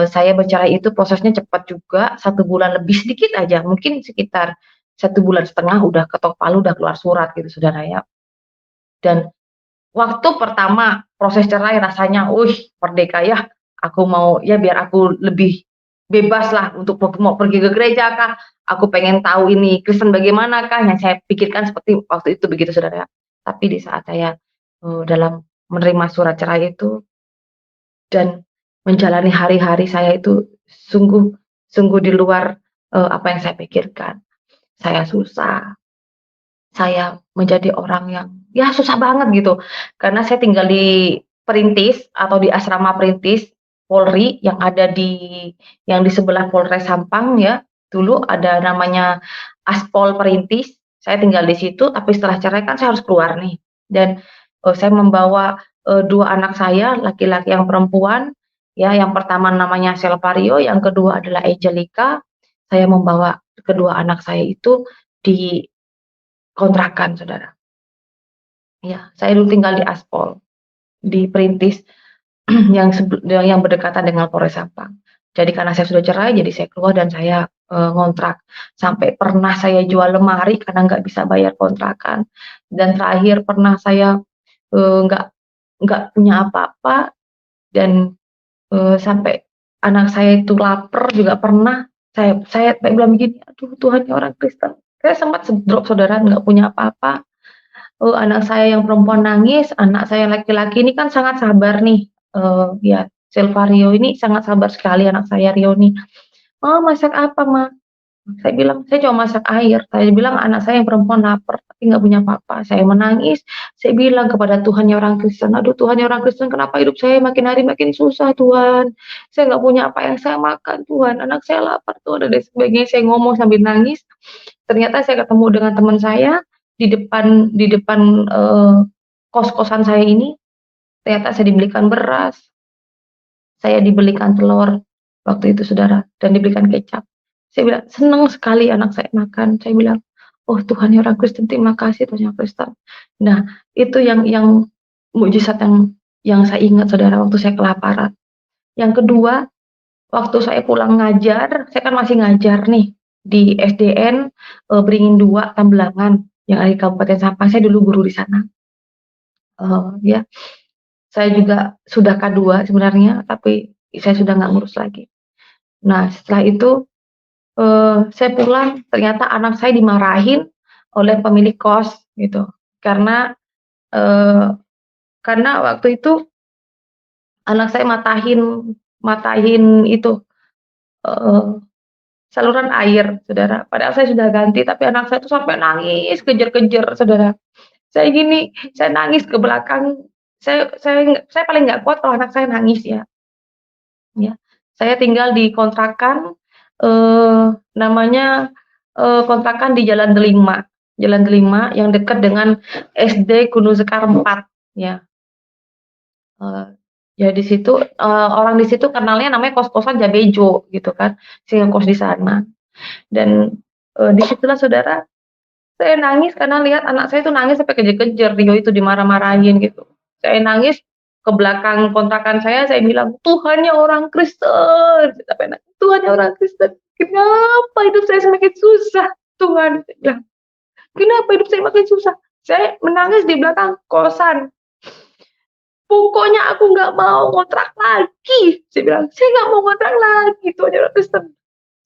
saya bercerai itu prosesnya cepat juga, 1 bulan lebih sedikit aja, mungkin sekitar 1,5 bulan udah ketok palu, udah keluar surat gitu Saudara ya. Dan waktu pertama proses cerai rasanya, wih merdeka ya, aku mau ya biar aku lebih bebas lah untuk mau pergi ke gereja kah, aku pengen tahu ini Kristen bagaimana kah, yang saya pikirkan seperti waktu itu begitu Saudara. Tapi di saat saya, dalam menerima surat cerai itu dan menjalani hari-hari saya itu sungguh sungguh di luar, apa yang saya pikirkan. Saya susah, saya menjadi orang yang, ya susah banget gitu, karena saya tinggal di Perintis atau di asrama Perintis Polri yang di sebelah Polres Sampang ya, dulu ada namanya Aspol Perintis, saya tinggal di situ, tapi setelah cerai kan saya harus keluar nih, dan, saya membawa, 2 anak saya, laki-laki yang perempuan, ya, yang pertama namanya Selvario, yang kedua adalah Angelica, saya membawa kedua anak saya itu di kontrakan, Saudara. Ya, saya dulu tinggal di Aspol, di Perintis yang berdekatan dengan Polres Sampang. Jadi karena saya sudah cerai, jadi saya keluar dan saya, ngontrak. Sampai pernah saya jual lemari karena nggak bisa bayar kontrakan, dan terakhir pernah saya, nggak punya apa-apa dan, sampai anak saya itu lapar juga pernah. Saya bilang begini, "Aduh Tuhan, ini orang Kristen." Saya sempat drop Saudara, nggak punya apa-apa. Anak saya yang perempuan nangis, anak saya yang laki-laki ini kan sangat sabar nih, ya Silvario ini sangat sabar sekali anak saya Rio nih, "Oh masak apa Ma?" Saya bilang, "Saya cuma masak air." Saya bilang, "Anak saya yang perempuan lapar tapi nggak punya apa-apa." Saya menangis, saya bilang kepada Tuhan yang orang Kristen, "Aduh Tuhan yang orang Kristen kenapa hidup saya makin hari makin susah Tuhan, saya nggak punya apa yang saya makan Tuhan, anak saya lapar Tuhan," dan lain sebagainya. Saya ngomong sambil nangis, ternyata saya ketemu dengan teman saya di depan, kos-kosan saya ini, ternyata saya dibelikan beras, saya dibelikan telur waktu itu Saudara, dan dibelikan kecap. Saya bilang, "Senang sekali anak saya makan." Saya bilang, "Oh Tuhan ya orang Kristen, terima kasih Tuhan yang Kristen." Nah, itu yang mukjizat yang saya ingat Saudara waktu saya kelaparan. Yang kedua, waktu saya pulang ngajar, saya kan masih ngajar nih di SDN, Beringin 2 Tambelangan, yang ada di Kabupaten Sampang, saya dulu guru di sana. Ya, saya juga sudah K2 sebenarnya, tapi saya sudah nggak ngurus lagi. Nah, setelah itu, saya pulang, ternyata anak saya dimarahin oleh pemilik kos, gitu. Karena, eee, karena waktu itu anak saya matahin matahin itu, eee, saluran air, Saudara. Padahal saya sudah ganti, tapi anak saya tuh sampai nangis, kejer-kejer, Saudara. Saya gini, saya nangis ke belakang, saya paling nggak kuat kalau anak saya nangis ya. Saya tinggal di kontrakan, namanya, kontrakan di Jalan Delima yang dekat dengan SD Gunung Sekar 4 ya, eee, ya di situ, orang di situ kenalnya namanya kos-kosan Jabejo gitu kan, saya ngekos di sana dan, di situlah Saudara, saya nangis karena lihat anak saya tuh nangis sampai kejer-kejer, Rio itu dimarah-marahin gitu. Saya nangis ke belakang kontrakan saya bilang, "Tuhan ya orang Kristen," sampai "Tuhan ya orang Kristen, kenapa hidup saya semakin susah Tuhan?" Saya bilang, "Kenapa hidup saya makin susah?" Saya menangis di belakang kosan, "Pokoknya aku nggak mau ngontrak lagi," saya bilang, "saya nggak mau ngontrak lagi Tuhan ya orang Kristen."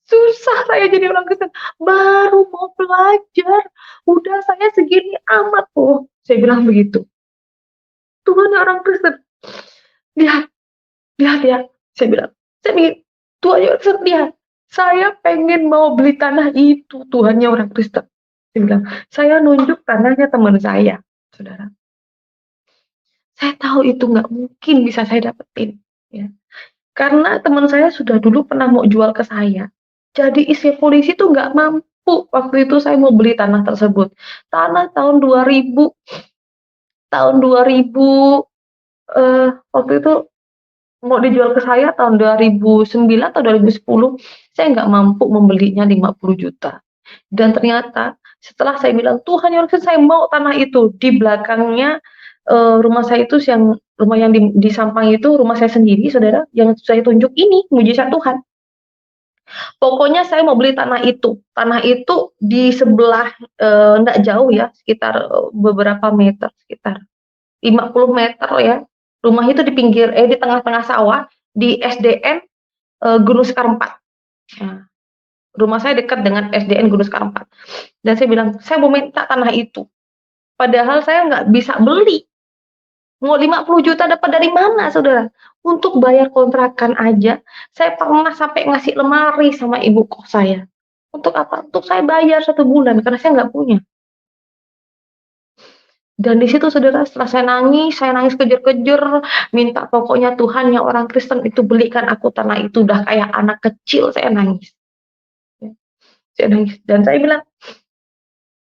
Susah saya jadi orang Kristen, baru mau belajar, udah saya segini amat loh, saya bilang begitu. Tuhan ya orang Kristen, lihat, lihat ya, saya bilang, saya ingin, Tuhan ya orang Kristen, lihat, saya pengen mau beli tanah itu, Tuhannya orang Kristen. Saya bilang, saya nunjuk tanahnya teman saya, saudara. Saya tahu itu nggak mungkin bisa saya dapetin, ya. Karena teman saya sudah dulu pernah mau jual ke saya. Jadi istri polisi tuh nggak mampu waktu itu saya mau beli tanah tersebut. Tanah tahun 2000, tahun 2000 waktu itu mau dijual ke saya tahun 2009 atau 2010, saya nggak mampu membelinya 50 juta. Dan ternyata setelah saya bilang, Tuhan ya saya mau tanah itu, di belakangnya rumah saya itu rumah yang di Sampang itu rumah saya sendiri, saudara, yang saya tunjuk ini mujizat Tuhan. Pokoknya saya mau beli tanah itu. Tanah itu di sebelah, enggak jauh ya, sekitar beberapa meter, sekitar 50 meter ya. Rumah itu di tengah-tengah sawah, di SDN Gunung Sekar 4. Nah, rumah saya dekat dengan SDN Gunung Sekar 4. Dan saya bilang, saya mau minta tanah itu. Padahal saya nggak bisa beli. Mau 50 juta dapat dari mana, saudara? Untuk bayar kontrakan aja, saya pernah sampai ngasih lemari sama ibu kos saya. Untuk apa? Untuk saya bayar 1 bulan, karena saya nggak punya. Dan di situ, saudara, setelah saya nangis kejer-kejer, minta pokoknya Tuhan yang orang Kristen itu belikan aku tanah itu, udah kayak anak kecil saya nangis. Saya nangis, dan saya bilang,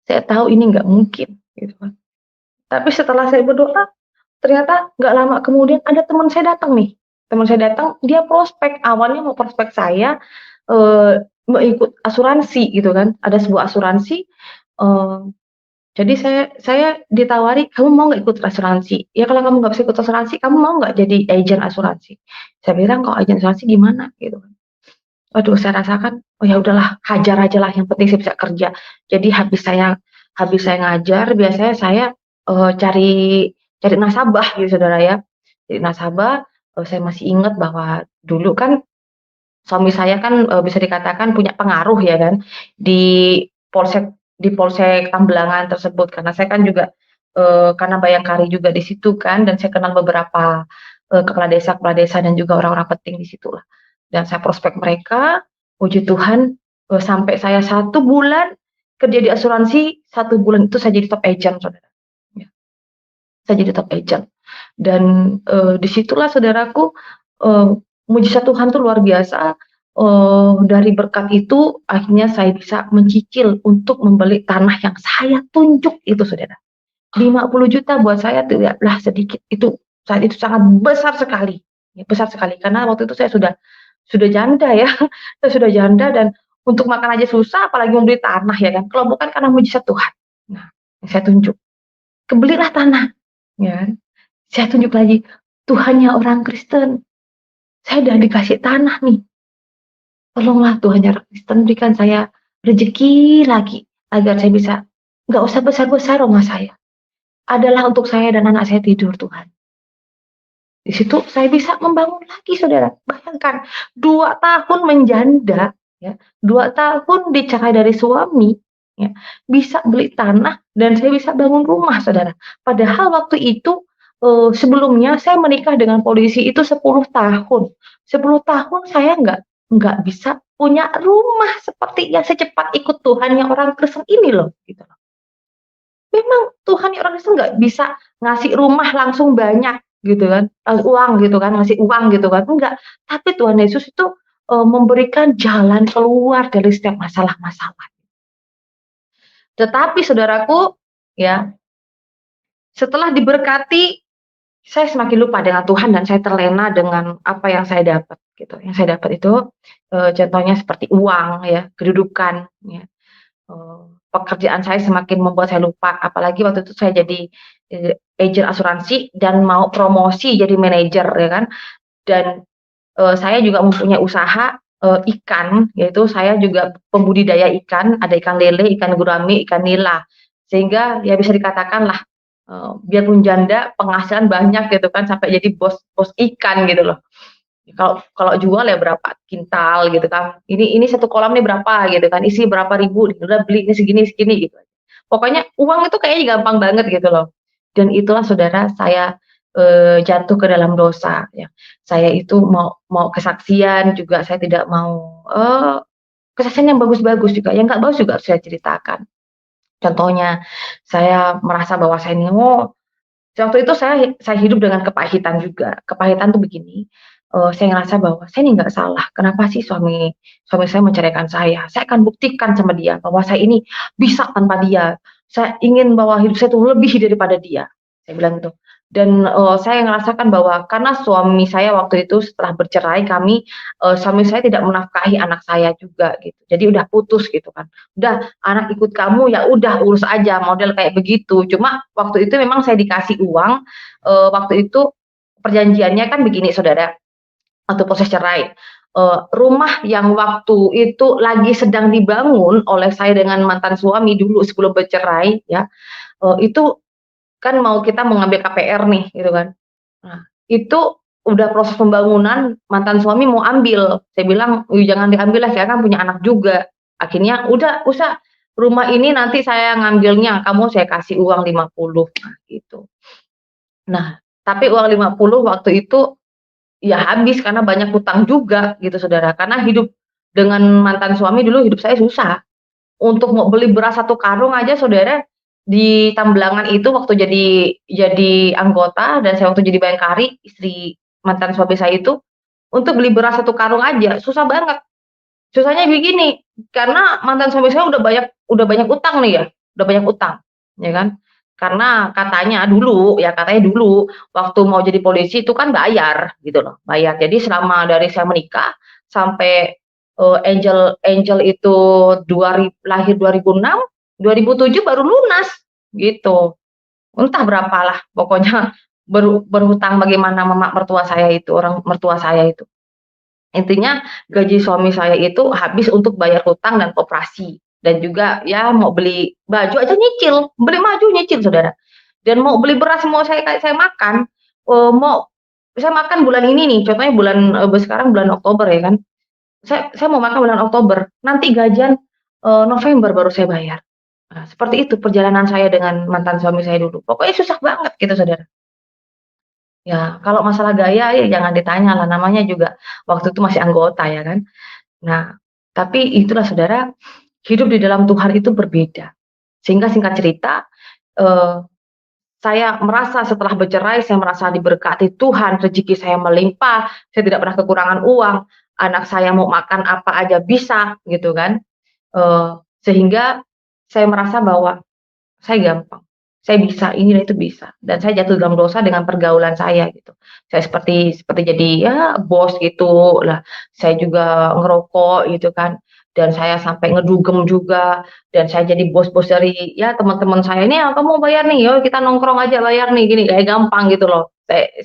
saya tahu ini nggak mungkin, gitu kan. Tapi setelah saya berdoa, ternyata nggak lama kemudian ada teman saya datang nih. Teman saya datang, dia prospek, awalnya mau prospek saya, mau ikut asuransi gitu kan. Ada sebuah asuransi, jadi saya ditawari, "Kamu mau nggak ikut asuransi? Ya kalau kamu nggak bisa ikut asuransi, kamu mau nggak jadi agen asuransi?" Saya bilang, "Kalau agen asuransi gimana?" Gitu kan. Waduh, saya rasakan, oh ya udahlah, hajar aja lah, yang penting saya bisa kerja. Jadi habis saya ngajar, biasanya saya cari cari nasabah gitu, saudara ya. Cari nasabah, saya masih ingat bahwa dulu kan suami saya kan bisa dikatakan punya pengaruh ya kan di polsek di Polsek Tambelangan tersebut, karena saya kan juga karena Bayangkari juga di situ kan, dan saya kenal beberapa kepala desa dan juga orang-orang penting di situ lah. Dan saya prospek mereka, puji Tuhan, sampai saya 1 bulan kerja di asuransi, 1 bulan itu saya jadi top agent, saudara. Ya, saya jadi top agent. Dan disitulah saudaraku, mujizat Tuhan tuh luar biasa. Dari berkat itu akhirnya saya bisa mencicil untuk membeli tanah yang saya tunjuk itu, saudara. 50 juta buat saya tidaklah sedikit, itu saat itu sangat besar sekali, ya, besar sekali, karena waktu itu saya sudah janda ya, saya sudah janda dan untuk makan aja susah, apalagi membeli tanah ya kan, kalau bukan karena mujizat Tuhan. Nah, yang saya tunjuk, kebelilah tanah, ya kan. Saya tunjuk lagi, Tuhannya orang Kristen, saya udah dikasih tanah nih, tolonglah Tuhannya orang Kristen berikan saya rezeki lagi, agar saya bisa, nggak usah besar-besar rumah saya, adalah untuk saya dan anak saya tidur, Tuhan. Di situ saya bisa membangun lagi, saudara. Bayangkan, 2 tahun menjanda, ya, 2 tahun dicerai dari suami, ya, bisa beli tanah dan saya bisa bangun rumah, saudara. Padahal waktu itu sebelumnya saya menikah dengan polisi itu 10 tahun. 10 tahun saya nggak bisa punya rumah seperti yang secepat ikut Tuhan yang orang Kristen ini loh, gitu. Memang Tuhan ya orang Kristen nggak bisa ngasih rumah langsung banyak gitu kan, uang gitu kan, ngasih uang gitu kan, enggak. Tapi Tuhan Yesus itu, memberikan jalan keluar dari setiap masalah-masalah. Tetapi saudaraku, ya, setelah diberkati, saya semakin lupa dengan Tuhan dan saya terlena dengan apa yang saya dapat gitu. Yang saya dapat itu, contohnya seperti uang ya, kedudukan ya. Pekerjaan saya semakin membuat saya lupa, apalagi waktu itu saya jadi, agen asuransi dan mau promosi jadi manajer ya kan, dan, saya juga mempunyai usaha, ikan, yaitu saya juga pembudidaya ikan, ada ikan lele, ikan gurame, ikan nila. Sehingga ya bisa dikatakanlah, biarpun janda penghasilan banyak gitu kan, sampai jadi bos bos ikan gitu loh. Kalau kalau jual ya berapa kintal gitu kan, ini satu kolam nih berapa gitu kan, isi berapa ribu, udah beli ini segini segini gitu. Pokoknya uang itu kayaknya gampang banget gitu loh. Dan itulah saudara saya, jatuh ke dalam dosa ya. Saya itu mau mau kesaksian juga saya tidak mau, kesaksian yang bagus-bagus juga, yang nggak bagus juga saya ceritakan. Contohnya, saya merasa bahwa saya ini, oh, waktu itu saya hidup dengan kepahitan juga. Kepahitan tuh begini, saya ngerasa bahwa saya ini nggak salah, kenapa sih suami suami saya menceraikan saya? Saya akan buktikan sama dia bahwa saya ini bisa tanpa dia. Saya ingin bahwa hidup saya itu lebih daripada dia, saya bilang gitu. Dan, saya ngerasakan bahwa karena suami saya waktu itu setelah bercerai kami, suami saya tidak menafkahi anak saya juga gitu. Jadi udah putus gitu kan. Udah anak ikut kamu, ya udah urus aja, model kayak begitu. Cuma waktu itu memang saya dikasih uang, waktu itu perjanjiannya kan begini Saudara, waktu proses cerai, rumah yang waktu itu lagi sedang dibangun oleh saya dengan mantan suami dulu sebelum bercerai ya, itu kan mau ngambil KPR nih gitu kan. Nah, itu udah proses pembangunan, mantan suami mau ambil, saya bilang, jangan diambil lah, saya kan punya anak juga." Akhirnya, "Udah usah, rumah ini nanti saya ngambilnya, kamu saya kasih uang 50." Nah, gitu. Nah, tapi uang 50 waktu itu, ya habis karena banyak hutang juga gitu, Saudara. Karena hidup dengan mantan suami dulu hidup saya susah. Untuk mau beli beras satu karung aja Saudara, di Tambelangan itu waktu jadi anggota dan saya waktu jadi bayangkari, istri mantan suami saya itu, untuk beli beras satu karung aja susah banget. Susahnya begini, karena mantan suami saya udah banyak utang nih ya, udah banyak utang, ya kan. Karena katanya dulu waktu mau jadi polisi itu kan bayar gitu loh, bayar. Jadi selama dari saya menikah sampai, Angel Angel itu lahir 2006, 2007 baru lunas, gitu. Entah berapalah pokoknya berhutang bagaimana sama mertua saya itu, orang mertua saya itu. Intinya gaji suami saya itu habis untuk bayar hutang dan koperasi, dan juga ya mau beli baju aja nyicil, beli baju nyicil Saudara. Dan mau beli beras mau saya makan, mau saya makan bulan ini nih, contohnya sekarang bulan Oktober ya kan, saya mau makan bulan Oktober, nanti gajian, November baru saya bayar. Nah, seperti itu perjalanan saya dengan mantan suami saya dulu. Pokoknya susah banget gitu Saudara. Ya kalau masalah gaya ya jangan ditanya lah, namanya juga waktu itu masih anggota ya kan. Nah, tapi itulah Saudara, hidup di dalam Tuhan itu berbeda. Sehingga singkat cerita, eee, saya merasa setelah bercerai, saya merasa diberkati Tuhan, rezeki saya melimpah, saya tidak pernah kekurangan uang, anak saya mau makan apa aja bisa, gitu kan. Sehingga saya merasa bahwa saya gampang, saya bisa, ini dan itu bisa, dan saya jatuh dalam dosa dengan pergaulan saya gitu. Saya seperti seperti jadi ya bos gitu lah, saya juga ngerokok gitu kan, dan saya sampai ngedugem juga, dan saya jadi bos-bos dari ya teman-teman saya, "Ini, kamu mau bayar nih, yo kita nongkrong aja bayar nih," gini, kayak gampang gitu loh.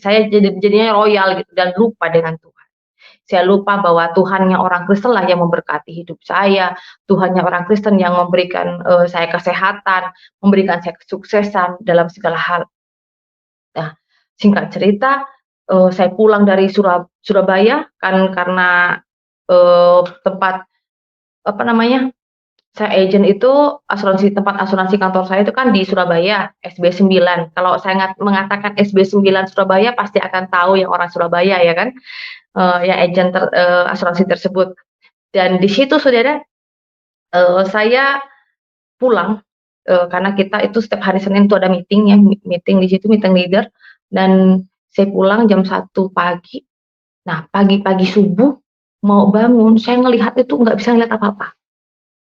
Saya jadinya royal gitu dan lupa dengan Tuhan. Saya lupa bahwa Tuhannya orang Kristen lah yang memberkati hidup saya, Tuhannya orang Kristen yang memberikan, saya kesehatan, memberikan saya kesuksesan dalam segala hal. Nah, singkat cerita, saya pulang dari Surabaya kan karena, tempat apa namanya, saya agent itu tempat asuransi kantor saya itu kan di Surabaya, SB9. Kalau saya mengatakan SB9 Surabaya pasti akan tahu yang orang Surabaya ya kan, yang asuransi tersebut. Dan di situ Saudara, saya pulang, karena kita itu setiap hari Senin itu ada meeting ya, meeting di situ, meeting leader, dan saya pulang jam 1 pagi. Nah, pagi-pagi subuh mau bangun, saya ngelihat itu nggak bisa ngelihat apa-apa.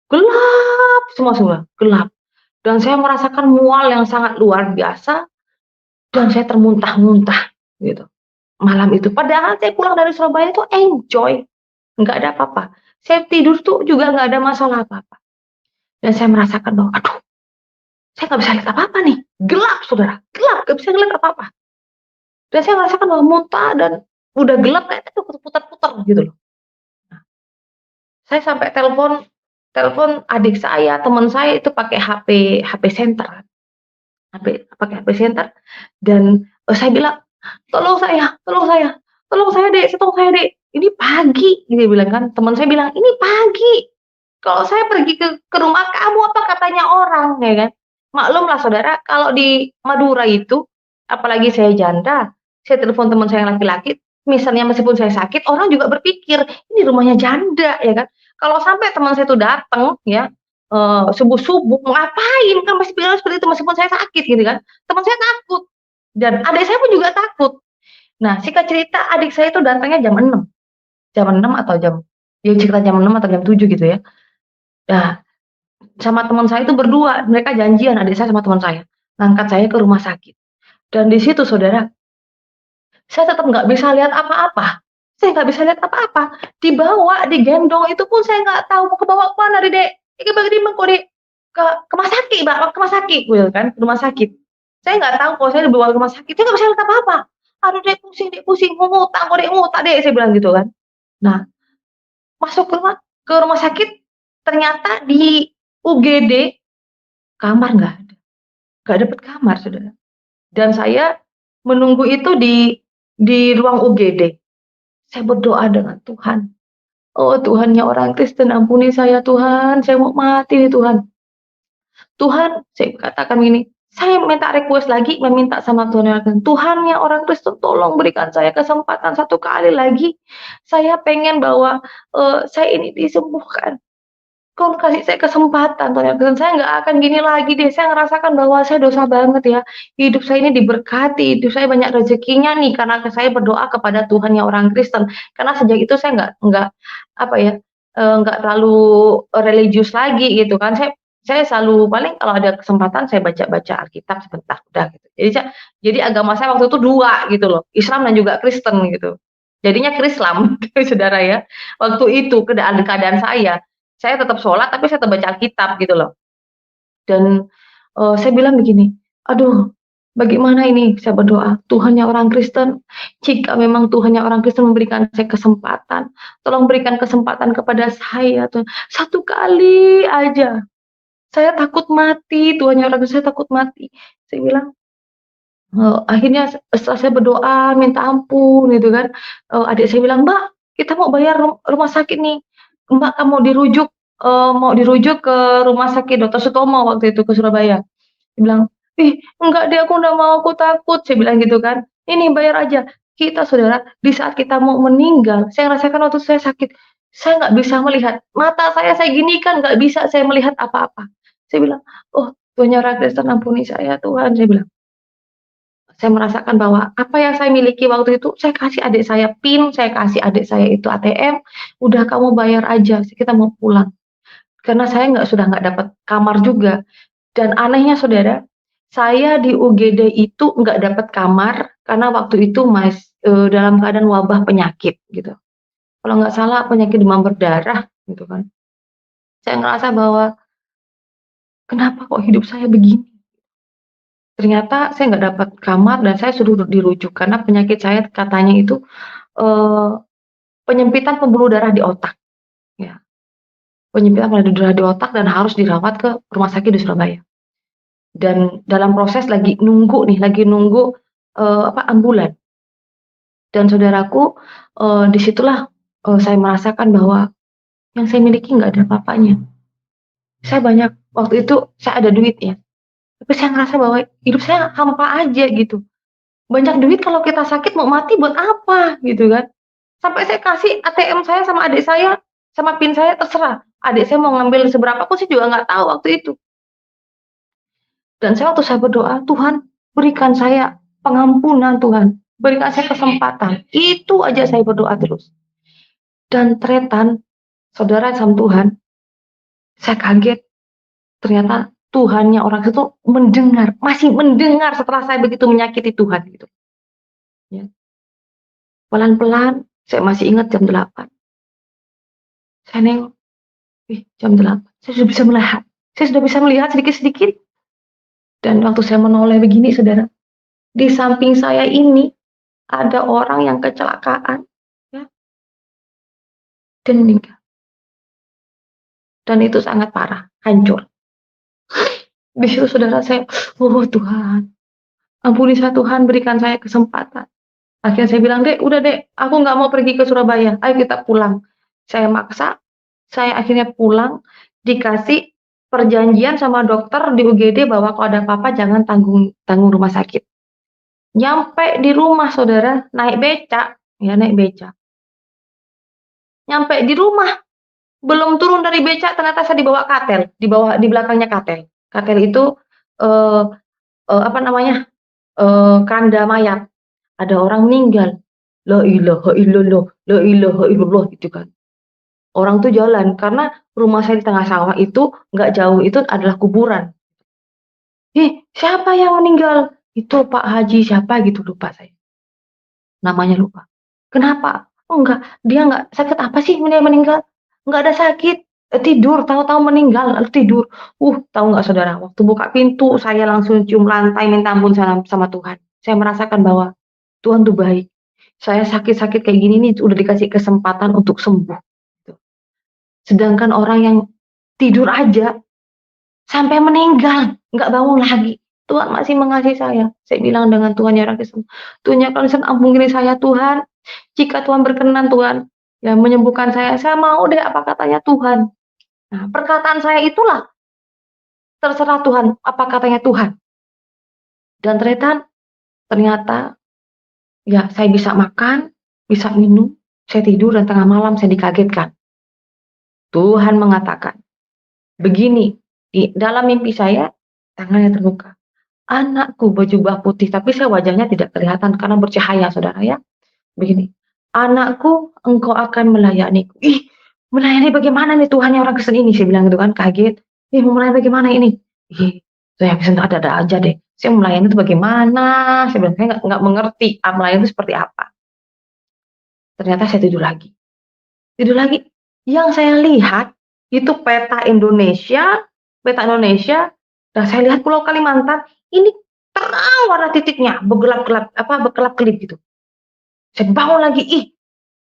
Gelap semua, gelap. Dan saya merasakan mual yang sangat luar biasa dan saya termuntah-muntah gitu, malam itu. Padahal saya pulang dari Surabaya itu enjoy, nggak ada apa-apa. Saya tidur tuh juga nggak ada masalah apa-apa. Dan saya merasakan bahwa, aduh, saya nggak bisa lihat apa-apa nih, gelap Saudara, gelap, nggak bisa ngelihat apa-apa. Dan saya merasakan bahwa muntah dan udah gelap kayak itu putar-putar gitu loh. Nah, saya sampai telepon telepon adik saya, teman saya itu pakai HP HP center kan, pakai HP center dan, saya bilang, tolong saya, tolong saya dek, tolong saya dek, ini pagi, dia bilang kan, teman saya bilang, ini pagi, kalau saya pergi ke rumah kamu apa katanya orang, ya kan. Maklumlah saudara, kalau di Madura itu, apalagi saya janda, saya telepon teman saya yang laki-laki, misalnya meskipun saya sakit, orang juga berpikir, ini rumahnya janda, ya kan. Kalau sampai teman saya itu datang, ya, subuh-subuh, mau ngapain, kan masih bilang seperti itu, meskipun saya sakit, gitu kan. Teman saya takut, dan adik saya pun juga takut. Nah, singkat cerita, adik saya itu datangnya jam 6 atau ya cerita jam 6 atau jam 7 gitu ya. Nah, sama teman saya itu berdua, mereka janjian, adik saya sama teman saya, ngangkat saya ke rumah sakit. Dan di situ saudara, saya tetap nggak bisa lihat apa-apa. Saya nggak bisa lihat apa-apa. Dibawa, digendong, itu pun saya nggak tahu mau kebawa ke mana, Dek. Iki bagi kok, Dek. Ke rumah sakit, Mbak, ke rumah sakit, gitu kan, ke rumah sakit. Saya nggak tahu kalau saya dibawa ke rumah sakit, saya nggak bisa lihat apa-apa. Aduh, Dek, pusing, mau ngutang, kok, Dek, ngutang, Dek, saya bilang gitu kan. Nah, masuk ke rumah sakit, ternyata di UGD kamar nggak dapet kamar, saudara. Dan saya menunggu itu di ruang UGD. Saya berdoa dengan Tuhan. Oh Tuhan, ya orang Kristen, ampuni saya Tuhan, saya mau mati nih Tuhan. Tuhan, saya katakan gini, saya minta request lagi, meminta sama Tuhan, Tuhan ya orang Kristen, tolong berikan saya kesempatan satu kali lagi. Saya pengen bahwa saya ini disembuhkan. Kau kasih saya kesempatan, Tuhan, saya nggak akan gini lagi deh. Saya ngerasakan bahwa saya dosa banget ya. Hidup saya ini diberkati, hidup saya banyak rezekinya nih karena saya berdoa kepada Tuhan yang orang Kristen. Karena sejak itu saya nggak apa ya, nggak terlalu religius lagi gitu kan. Saya selalu paling kalau ada kesempatan saya baca-baca Alkitab sebentar udah gitu. Jadi agama saya waktu itu dua gitu loh, Islam dan juga Kristen gitu. Jadinya Krislam, saudara ya. Waktu itu keadaan saya tetap sholat tapi saya tetap baca Alkitab gitu loh. Dan saya bilang begini, aduh bagaimana ini, saya berdoa, Tuhan yang orang Kristen, jika memang Tuhan yang orang Kristen memberikan saya kesempatan, tolong berikan kesempatan kepada saya Tuhan, satu kali aja. Saya takut mati, Tuhan yang orang Kristen, saya takut mati. Saya bilang, akhirnya setelah saya berdoa minta ampun gitu kan, adik saya bilang, Mbak kita mau bayar rumah sakit nih, Mbak kamu mau dirujuk ke rumah sakit Dr. Sutomo waktu itu ke Surabaya. Dia bilang, ih enggak deh aku nggak mau, aku takut, saya bilang gitu kan, ini bayar aja. Kita saudara, di saat kita mau meninggal, saya rasakan waktu saya sakit, saya nggak bisa melihat, mata saya gini kan nggak bisa saya melihat apa-apa. Saya bilang, oh Tuhan yang Kristen ampuni saya Tuhan, saya bilang. Saya merasakan bahwa apa yang saya miliki waktu itu, saya kasih adik saya PIN, saya kasih adik saya itu ATM, udah kamu bayar aja, kita mau pulang. Karena saya sudah nggak dapat kamar juga. Dan anehnya saudara, saya di UGD itu nggak dapat kamar karena waktu itu dalam keadaan wabah penyakit gitu. Kalau nggak salah penyakit demam berdarah gitu kan. Saya ngerasa bahwa kenapa kok hidup saya begini? Ternyata saya nggak dapat kamar dan saya suruh dirujuk karena penyakit saya katanya itu eh, penyempitan pembuluh darah di otak, ya. Penyempitan pembuluh darah di otak dan harus dirawat ke rumah sakit di Surabaya. Dan dalam proses lagi nunggu ambulan. Dan saudaraku, disitulah saya merasakan bahwa yang saya miliki nggak ada apa-apanya. Saya banyak waktu itu saya ada duit ya, tapi saya ngerasa bahwa hidup saya hampa aja gitu. Banyak duit kalau kita sakit mau mati buat apa gitu kan. Sampai saya kasih ATM saya sama adik saya, sama PIN saya terserah. Adik saya mau ngambil seberapa pun saya juga nggak tahu waktu itu. Dan waktu saya berdoa, Tuhan berikan saya pengampunan Tuhan, berikan saya kesempatan. Itu aja saya berdoa terus. Dan tretan, saudara sama Tuhan, saya kaget. Ternyata Tuhannya orang itu mendengar, masih mendengar setelah saya begitu menyakiti Tuhan gitu. Ya. Pelan-pelan, saya masih ingat jam 8. Saya nengok, jam 8. Saya sudah bisa melihat. Saya sudah bisa melihat sedikit-sedikit. Dan waktu saya menoleh begini, saudara, di samping saya ini ada orang yang kecelakaan, ya, dan meninggal. Dan itu sangat parah, hancur. Di situ saudara saya, oh Tuhan, ampuni saya Tuhan, berikan saya kesempatan. Akhirnya saya bilang, "Dek, udah Dek, aku nggak mau pergi ke Surabaya, ayo kita pulang." Saya maksa, saya akhirnya pulang, dikasih perjanjian sama dokter di UGD bahwa kalau ada apa-apa jangan tanggung tanggung rumah sakit. Nyampe di rumah Saudara, naik becak, ya naik becak. Nyampe di rumah, belum turun dari becak ternyata saya dibawa katel, di belakangnya katel. Katel itu, eee apa namanya, keranda mayat, ada orang meninggal. La ilaha illallah, la ilaha illallah gitu kan. Orang tuh jalan, karena rumah saya di tengah sawah itu, nggak jauh itu adalah kuburan. "Ih, siapa yang meninggal?" "Itu Pak Haji siapa," gitu, lupa saya, namanya lupa. "Kenapa?" "Oh enggak, dia nggak sakit apa sih dia meninggal?" "Nggak ada sakit, tidur, tahu-tahu meninggal, lalu tidur." Tahu nggak Saudara, waktu buka pintu saya langsung cium lantai minta ampun sama Tuhan. Saya merasakan bahwa Tuhan tuh baik. Saya sakit-sakit kayak gini nih udah dikasih kesempatan untuk sembuh, gitu. Sedangkan orang yang tidur aja sampai meninggal, nggak bangun lagi. Tuhan masih mengasihi saya. Saya bilang dengan Tuhan ya Kristen, Tuhan ya Kristen ampuni saya Tuhan. Jika Tuhan berkenan Tuhan, ya menyembuhkan saya mau deh apa katanya Tuhan. Nah, perkataan saya itulah terserah Tuhan, apa katanya Tuhan. Dan ternyata ya saya bisa makan, bisa minum, saya tidur dan tengah malam saya dikagetkan. Tuhan mengatakan, begini, di dalam mimpi saya tangannya terbuka. Anakku berjubah putih, tapi saya wajahnya tidak kelihatan karena bercahaya, Saudara ya. Begini, anakku, engkau akan melayaniku. Ih, melayani bagaimana nih Tuhan yang orang Kristen ini? Saya bilang gitu kan, kaget. Ih, mau melayani bagaimana ini? Ih, saya Kristen ada-ada aja deh. Saya melayani itu bagaimana? Saya bilang, saya nggak mengerti melayani itu seperti apa. Ternyata saya tidur lagi. Tidur lagi. Yang saya lihat itu peta Indonesia, dan saya lihat Pulau Kalimantan, ini terang warna titiknya, bergelap-gelap, apa berkelap-kelip gitu. Saya bangun lagi, ih,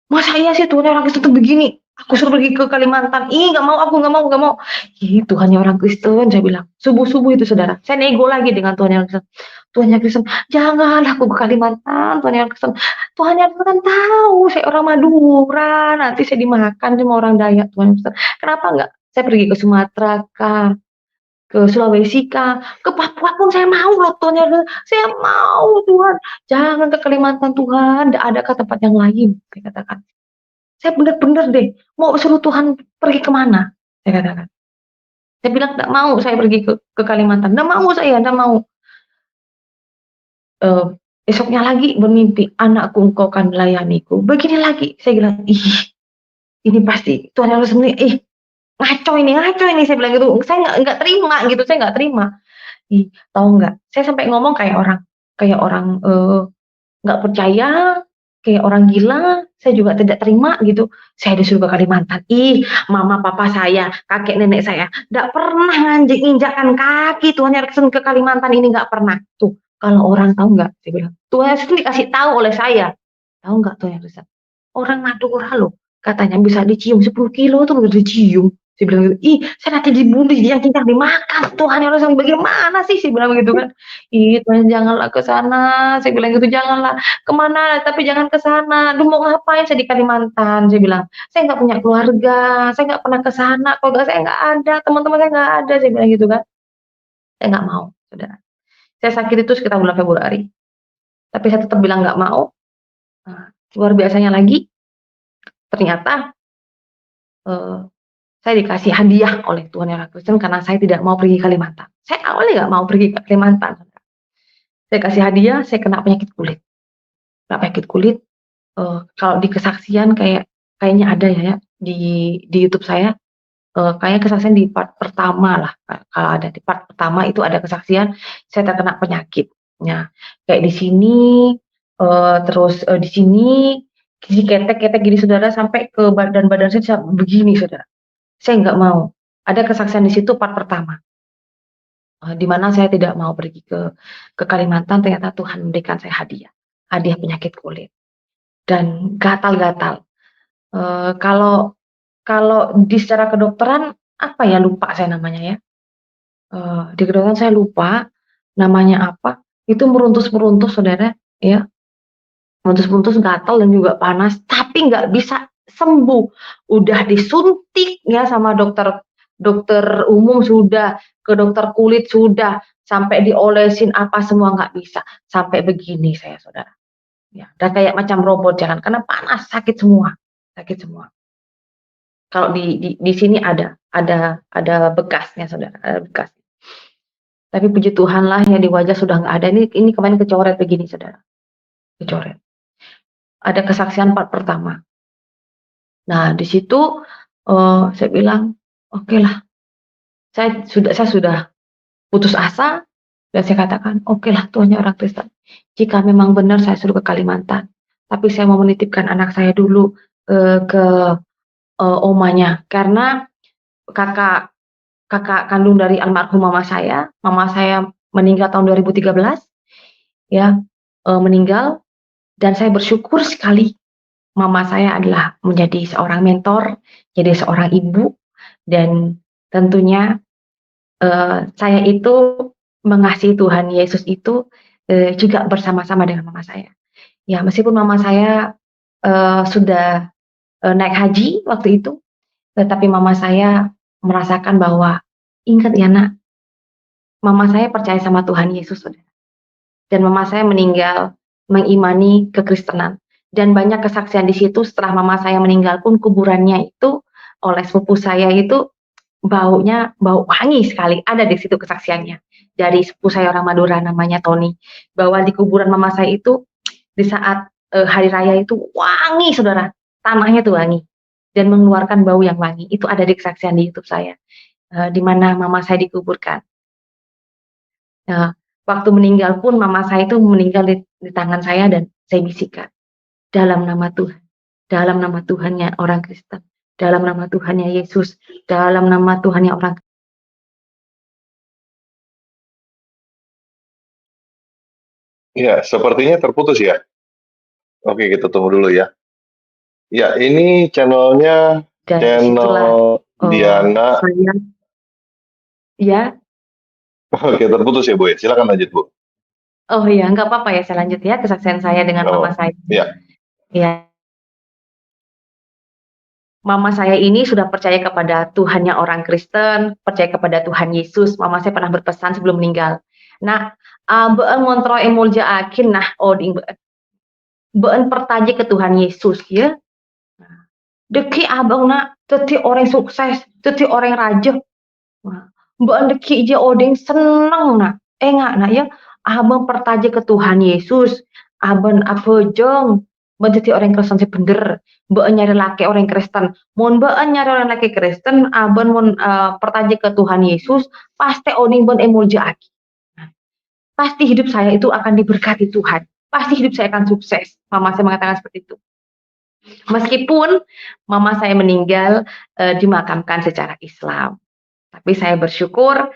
masa iya sih Tuhan orang Kristen tuh begini? Aku suruh pergi ke Kalimantan, ih nggak mau, aku nggak mau, nggak mau. Ih Tuhannya orang Kristen, saya bilang. Subuh-subuh itu Saudara, saya nego lagi dengan Tuhan yang Kristen. Tuhan yang Kristen, janganlah aku ke Kalimantan, Tuhan yang Kristen. Tuhan yang Kristen kan tahu, saya orang Madura, nanti saya dimakan sama orang Dayak, Tuhan yang Kristen. Kenapa nggak saya pergi ke Sumatera kah, ke Sulawesi kah, ke Papua pun saya mau loh Tuhan yang Kristen. Saya mau Tuhan, jangan ke Kalimantan Tuhan, nggak ada ke tempat yang lain, saya katakan. Saya bener-bener deh, mau suruh Tuhan pergi kemana? Saya katakan. Saya bilang, "Nggak mau saya pergi ke Kalimantan, nggak mau saya, nggak mau." Eee, Besoknya lagi bermimpi, "Anakku engkau akan melayaniku." Begini lagi, saya bilang, "Ih, ini pasti Tuhan harus ih, ngaco ini," saya bilang gitu. Saya nggak terima gitu, saya nggak terima. Ih, tahu nggak, saya sampai ngomong kayak orang, nggak percaya, kayak orang gila, saya juga tidak terima gitu. Saya disuruh ke Kalimantan. Ih, mama papa saya, kakek nenek saya, nggak pernah nginjakkan kaki Tuhan Yeriksen ke Kalimantan ini nggak pernah. Tuh, kalau orang tahu nggak, saya bilang, Tuhan Yeriksen dikasih tahu oleh saya. Tahu nggak Tuhan Yeriksen? Orang Madura loh, katanya bisa dicium 10 kilo tuh udah dicium. Saya bilang gitu, ih saya nanti dibunuh, cincang dimakan. Tuhan yang Yeriksen bagaimana sih? Saya bilang begitu kan. Ih Tuhan janganlah ke sana, saya bilang gitu, janganlah. Kemana? Tapi jangan ke sana. Aduh mau ngapain saya di Kalimantan? Saya bilang, saya nggak punya keluarga, saya nggak pernah ke sana, keluarga saya nggak ada, teman-teman saya nggak ada, saya bilang gitu kan. Saya nggak mau, saudara. Saya sakit itu sekitar bulan Februari, tapi saya tetap bilang nggak mau. Nah, luar biasanya lagi, ternyata eh, saya dikasih hadiah oleh Tuhan Yang Maha Kristen karena saya tidak mau pergi ke Kalimantan. Saya awalnya nggak mau pergi ke Kalimantan. Saya kasih hadiah, saya kena penyakit kulit. Kena penyakit kulit, kalau di kesaksian kayaknya ada ya di YouTube saya, kayaknya kesaksian di part pertama lah, kalau ada di part pertama itu ada kesaksian saya terkena penyakit. Nah, kayak di sini, terus, di sini ketek-ketek gini Saudara, sampai ke badan-badan saya begini Saudara. Saya nggak mau. Ada kesaksian di situ part pertama, di mana saya tidak mau pergi ke Kalimantan, ternyata Tuhan memberikan saya hadiah penyakit kulit dan gatal-gatal. Kalau kalau di secara kedokteran, apa ya, lupa saya namanya ya, di kedokteran saya lupa namanya apa, itu meruntus-meruntus Saudara, ya, puntus-puntus gatal dan juga panas, tapi nggak bisa sembuh. Udah disuntik ya sama dokter dokter umum sudah, ke dokter kulit sudah, sampai diolesin apa semua nggak bisa. Sampai begini saya, Saudara. Ya, udah kayak macam robot jangan karena panas, sakit semua. Kalau di sini ada bekasnya, Saudara, ada bekas. Tapi puji Tuhan lah ya di wajah sudah nggak ada. Ini kemarin kecoret begini, Saudara. Kecoret. Ada kesaksian part pertama. Nah, di situ saya bilang, oke lah, saya sudah putus asa dan saya katakan, oke lah Tuhannya orang Kristen. Jika memang benar saya suruh ke Kalimantan, tapi saya mau menitipkan anak saya dulu ke omanya karena kakak kakak kandung dari almarhum mama saya meninggal tahun 2013 ya, meninggal dan saya bersyukur sekali mama saya adalah menjadi seorang mentor, jadi seorang ibu dan tentunya saya itu mengasihi Tuhan Yesus itu juga bersama-sama dengan mama saya. Ya meskipun mama saya sudah naik haji waktu itu, tetapi mama saya merasakan bahwa ingat ya nak, mama saya percaya sama Tuhan Yesus, saudara. Dan mama saya meninggal mengimani kekristenan. Dan banyak kesaksian di situ setelah mama saya meninggal pun kuburannya itu oleh sepupu saya itu baunya bau wangi sekali. Ada di situ kesaksiannya dari sepupu saya orang Madura namanya Tony, bahwa di kuburan mama saya itu di saat hari raya itu wangi, saudara, tanahnya tuh wangi dan mengeluarkan bau yang wangi. Itu ada di kesaksian di YouTube saya, di mana mama saya dikuburkan. Nah, waktu meninggal pun mama saya itu meninggal di tangan saya dan saya bisikan, dalam nama Tuhan, dalam nama Tuhannya orang Kristen, dalam nama Tuhannya Yesus, dalam nama Tuhannya orang. Ya, sepertinya terputus ya. Oke, kita tunggu dulu ya. Ya, ini channelnya Dan disitulah channel Diana. saya, ya, Oke, terputus ya Bu ya. Silakan lanjut Bu. oh iya, nggak apa-apa ya, saya lanjut ya kesaksian saya dengan mama saya. Ya. Ya, mama saya ini sudah percaya kepada Tuhannya orang Kristen, percaya kepada Tuhan Yesus. Mama saya pernah berpesan sebelum meninggal. Nah, beun ngontrol emulja akin nah oding beun pertaje ke Tuhan Yesus ya. Deki abang nak, teti orang sukses, teti orang raja. Beun deki je oding seneng nak. Enggak nak ya, abang pertaje ke Tuhan Yesus. Abang apa jeng, menjadi orang Kristen sih bener. Mbak nyari laki orang Kristen, mun mbak nyari orang laki Kristen, abang mun pertaje ke Tuhan Yesus, pasti oding bon emulja aki. Pasti hidup saya itu akan diberkati Tuhan. Pasti hidup saya akan sukses. Mama saya mengatakan seperti itu. Meskipun mama saya meninggal dimakamkan secara Islam, tapi saya bersyukur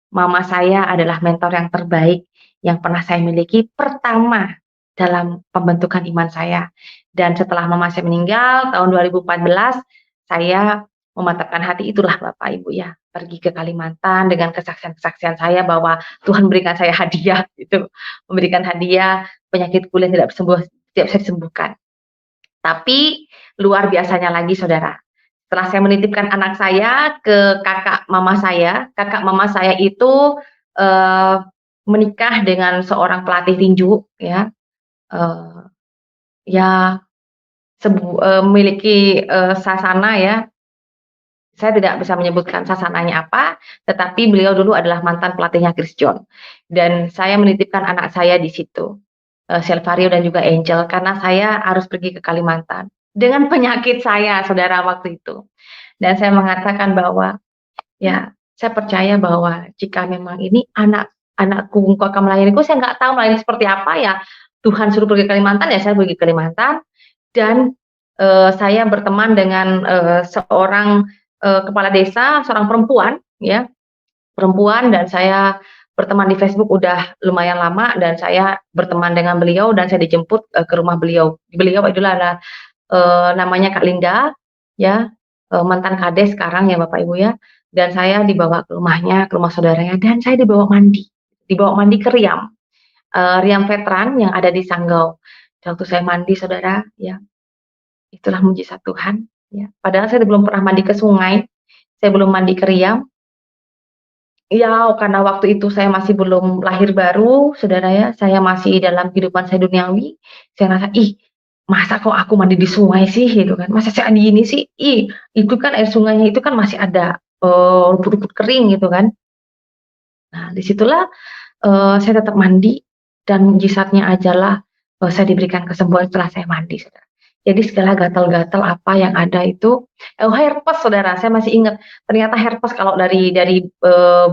mama saya adalah mentor yang terbaik yang pernah saya miliki pertama dalam pembentukan iman saya. Dan setelah mama saya meninggal tahun 2014, saya memantapkan hati, itulah Bapak Ibu ya, pergi ke Kalimantan dengan kesaksian-kesaksian saya bahwa Tuhan berikan saya hadiah gitu, memberikan hadiah penyakit kulit tidak bisa disembuhkan. Tapi luar biasanya lagi, saudara, setelah saya menitipkan anak saya ke kakak mama saya itu menikah dengan seorang pelatih tinju ya, ya memiliki sasana ya. Saya tidak bisa menyebutkan sasananya apa, tetapi beliau dulu adalah mantan pelatihnya Chris John. Dan saya menitipkan anak saya di situ, Silvario dan juga Angel, karena saya harus pergi ke Kalimantan dengan penyakit saya, saudara, waktu itu. Dan saya mengatakan bahwa, ya, saya percaya bahwa jika memang ini anakku engkau akan melayaniku, saya nggak tahu melayani seperti apa ya. Tuhan suruh pergi ke Kalimantan, ya saya pergi ke Kalimantan. Dan saya berteman dengan seorang kepala desa, seorang perempuan, ya, perempuan, dan saya berteman di Facebook udah lumayan lama, dan saya berteman dengan beliau dan saya dijemput ke rumah beliau. Beliau adalah namanya Kak Linda, ya, mantan kades sekarang ya Bapak Ibu ya. Dan saya dibawa ke rumahnya, ke rumah saudaranya, dan saya dibawa mandi ke Riam, Riam Veteran yang ada di Sanggau. Dan waktu saya mandi Saudara, ya, itulah mujizat Tuhan, ya. Padahal saya belum pernah mandi ke sungai, saya belum mandi ke riam. Ya, karena waktu itu saya masih belum lahir baru, Saudara ya, saya masih dalam kehidupan saya duniawi, saya rasa, "Ih, masa kok aku mandi di sungai sih?" Gitu kan. "Masa saya di ini sih? Ih, itu kan air sungainya itu kan masih ada, rumput-rumput kering," gitu kan. Nah, disitulah saya tetap mandi dan mujizatnya ajalah, saya diberikan kesembuhan setelah saya mandi, Saudara. Jadi segala gatal-gatal apa yang ada itu herpes, Saudara, saya masih ingat, ternyata herpes kalau dari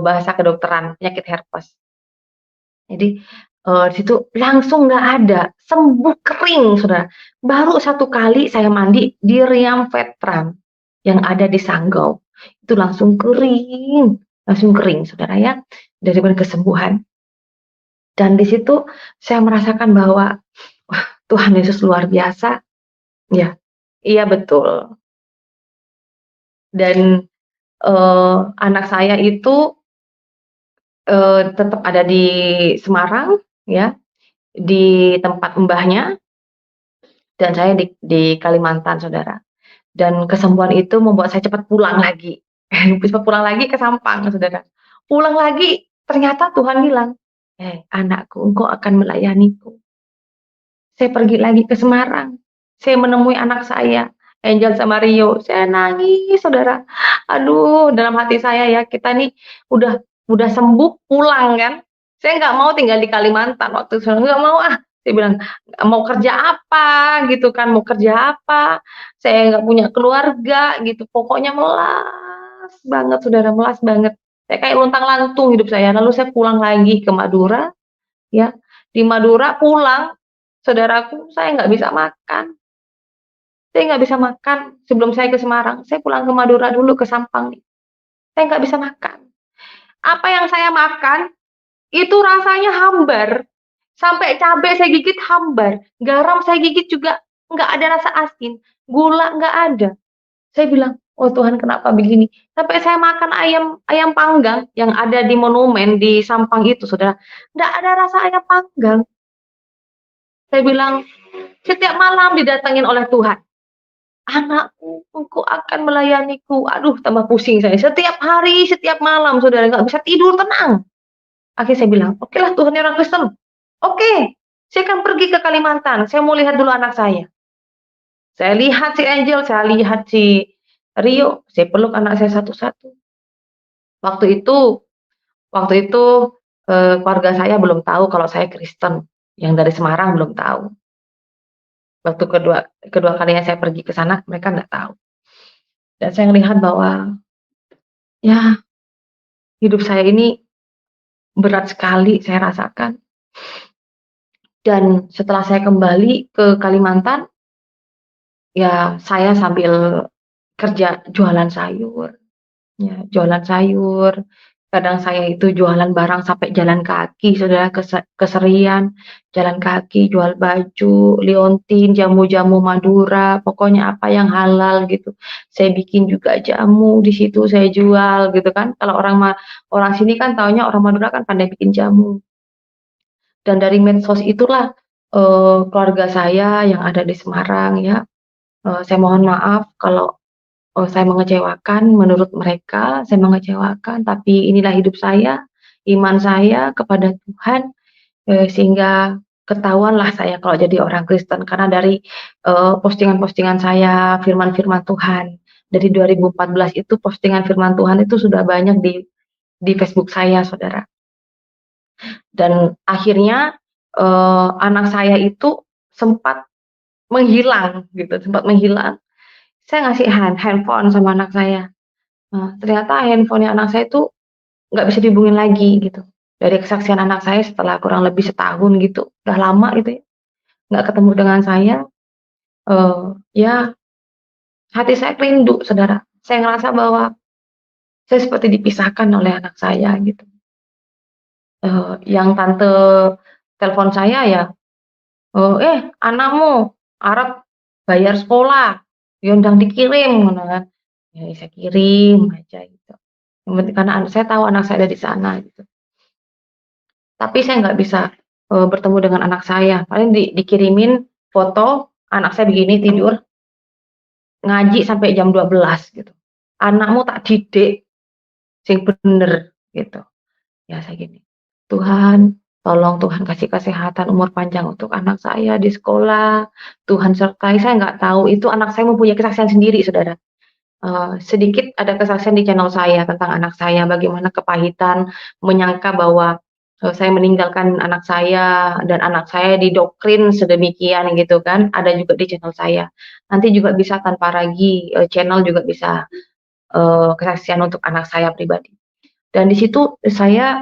bahasa kedokteran, penyakit herpes. Jadi, di situ langsung nggak ada, sembuh kering, Saudara. Baru satu kali saya mandi di Riam Veteran yang ada di Sanggau, itu langsung kering, Saudara ya, dari kesembuhan. Dan di situ saya merasakan bahwa, wah, Tuhan Yesus luar biasa, ya, iya betul. Dan, anak saya itu, tetap ada di Semarang, ya, di tempat mbahnya, dan saya di Kalimantan, Saudara. Dan kesembuhan itu membuat saya cepat pulang lagi, cepat pulang lagi ke Sampang, Saudara. Pulang lagi, ternyata Tuhan bilang, anakku, engkau akan melayaniku." Saya pergi lagi ke Semarang, saya menemui anak saya, Angel sama Rio, saya nangis Saudara. Aduh, dalam hati saya ya, kita nih udah udah sembuh pulang kan, saya nggak mau tinggal di Kalimantan waktu itu, nggak mau ah, saya bilang, "Mau kerja apa?" Gitu kan, "Mau kerja apa? Saya nggak punya keluarga," gitu, pokoknya melas banget Saudara, melas banget. Saya kayak luntang-lantung hidup saya, lalu saya pulang lagi ke Madura, ya, di Madura pulang, saudaraku, saya nggak bisa makan. Saya nggak bisa makan sebelum saya ke Semarang, saya pulang ke Madura dulu, ke Sampang nih, saya nggak bisa makan. Apa yang saya makan, itu rasanya hambar, sampai cabai saya gigit hambar, garam saya gigit juga nggak ada rasa asin, gula nggak ada. Saya bilang, "Oh Tuhan kenapa begini?" Sampai saya makan ayam ayam panggang yang ada di monumen di Sampang itu Saudara, nggak ada rasa ayam panggang. Saya bilang, setiap malam didatengin oleh Tuhan, "Anakku, engkau akan melayaniku." Aduh, tambah pusing saya. Setiap hari, setiap malam, Saudara, nggak bisa tidur tenang. Akhirnya saya bilang, "Oke lah, Tuhan orang Kristen. Oke, saya akan pergi ke Kalimantan. Saya mau lihat dulu anak saya." Saya lihat si Angel, saya lihat si Rio, saya peluk anak saya satu-satu. Waktu itu waktu itu, keluarga saya belum tahu kalau saya Kristen, yang dari Semarang belum tahu. Waktu kedua kedua kalinya saya pergi ke sana, mereka nggak tahu. Dan saya melihat bahwa, ya, hidup saya ini berat sekali saya rasakan. Dan setelah saya kembali ke Kalimantan, ya saya sambil kerja jualan sayur, ya, jualan sayur. Kadang saya itu jualan barang sampai jalan kaki, Saudara, keserian, jalan kaki, jual baju, liontin, jamu-jamu Madura, pokoknya apa yang halal gitu. Saya bikin juga jamu di situ saya jual gitu kan. Kalau orang sini kan taunya orang Madura kan pandai bikin jamu. Dan dari medsos itulah, keluarga saya yang ada di Semarang ya, saya mohon maaf kalau, saya mengecewakan, menurut mereka saya mengecewakan, tapi inilah hidup saya, iman saya kepada Tuhan, sehingga ketahuanlah saya kalau jadi orang Kristen karena dari, postingan-postingan saya firman-firman Tuhan. Dari 2014 itu postingan firman Tuhan itu sudah banyak di Facebook saya, Saudara. Dan akhirnya, anak saya itu sempat menghilang gitu, sempat menghilang. Saya ngasih handphone sama anak saya. Nah, ternyata handphone-nya anak saya itu nggak bisa dihubungin lagi gitu. Dari kesaksian anak saya setelah kurang lebih setahun gitu, udah lama gitu ya, nggak ketemu dengan saya, ya, hati saya rindu, Saudara. Saya ngerasa bahwa saya seperti dipisahkan oleh anak saya gitu. Yang tante telepon saya ya, anakmu arep bayar sekolah, ya ndang dikirim," ngono kan. Ya saya kirim aja gitu. Yang penting karena saya tahu anak saya ada di sana gitu. Tapi saya nggak bisa, bertemu dengan anak saya, paling dikirimin foto anak saya begini tidur, ngaji sampai jam 12 gitu. "Anakmu tak didik sing bener," gitu. Ya saya gini, "Tuhan, tolong Tuhan kasih kesehatan, umur panjang untuk anak saya di sekolah. Tuhan sertai." Saya nggak tahu itu anak saya mempunyai kesaksian sendiri, Saudara. Sedikit ada kesaksian di channel saya tentang anak saya, bagaimana kepahitan menyangka bahwa, saya meninggalkan anak saya dan anak saya didoktrin sedemikian gitu kan, ada juga di channel saya. Nanti juga bisa tanpa ragi, channel juga bisa, kesaksian untuk anak saya pribadi. Dan di situ saya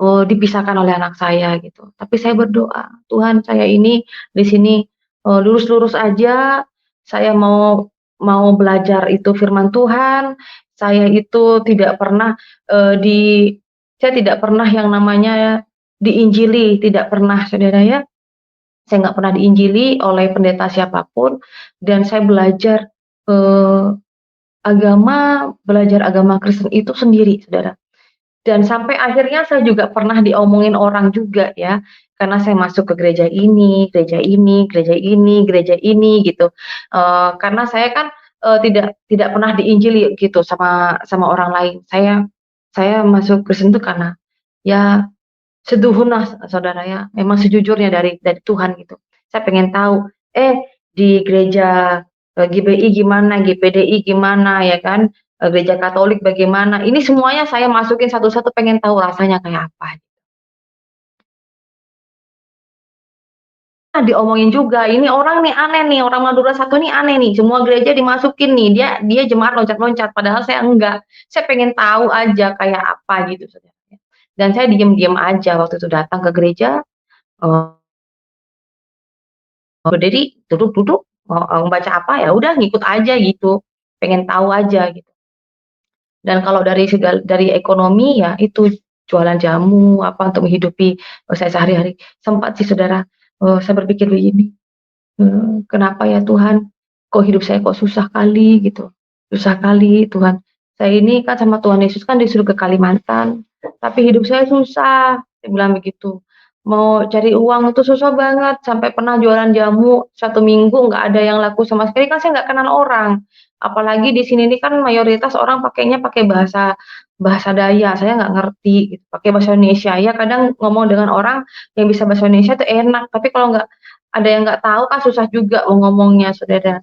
dipisahkan oleh anak saya gitu. Tapi saya berdoa, "Tuhan saya ini di sini, lurus-lurus aja, saya mau belajar itu firman Tuhan, saya itu tidak pernah, eee, di saya tidak pernah yang namanya diinjili, tidak pernah Saudara ya, saya nggak pernah diinjili oleh pendeta siapapun dan saya belajar, eee, belajar agama Kristen itu sendiri Saudara. Dan sampai akhirnya saya juga pernah diomongin orang juga ya, karena saya masuk ke gereja ini, gereja ini, gereja ini, gereja ini gitu. Karena saya kan, tidak tidak pernah diinjili gitu sama sama orang lain. Saya masuk Kristen itu karena ya seduhunlah saudara ya, memang sejujurnya dari Tuhan gitu. Saya pengen tahu, di gereja, GBI gimana, GPDI gimana ya kan, gereja Katolik bagaimana, ini semuanya saya masukin satu-satu pengen tahu rasanya kayak apa. Diomongin juga, "Ini orang nih aneh nih, orang Madura Satu nih aneh nih, semua gereja dimasukin nih, dia dia jemaat loncat-loncat." Padahal saya enggak, saya pengen tahu aja kayak apa gitu sebenarnya. Dan saya diem-diem aja waktu itu datang ke gereja, eee berdiri, duduk-duduk, baca apa, ya udah ngikut aja gitu, pengen tahu aja gitu. Dan kalau dari ekonomi ya itu jualan jamu, apa, untuk menghidupi, saya sehari-hari. Sempat sih Saudara, saya berpikir begini, "Kenapa ya Tuhan, kok hidup saya kok susah kali," gitu, "susah kali Tuhan. Saya ini kan sama Tuhan Yesus kan disuruh ke Kalimantan, tapi hidup saya susah," saya bilang begitu. "Mau cari uang itu susah banget, sampai pernah jualan jamu 1 minggu nggak ada yang laku sama sekali, kan saya nggak kenal orang. Apalagi di sini nih kan mayoritas orang pakainya pakai bahasa bahasa Dayak, saya nggak ngerti gitu, pakai bahasa Indonesia. Ya kadang ngomong dengan orang yang bisa bahasa Indonesia itu enak, tapi kalau nggak ada yang nggak tahu kan susah juga mau ngomongnya, Saudara.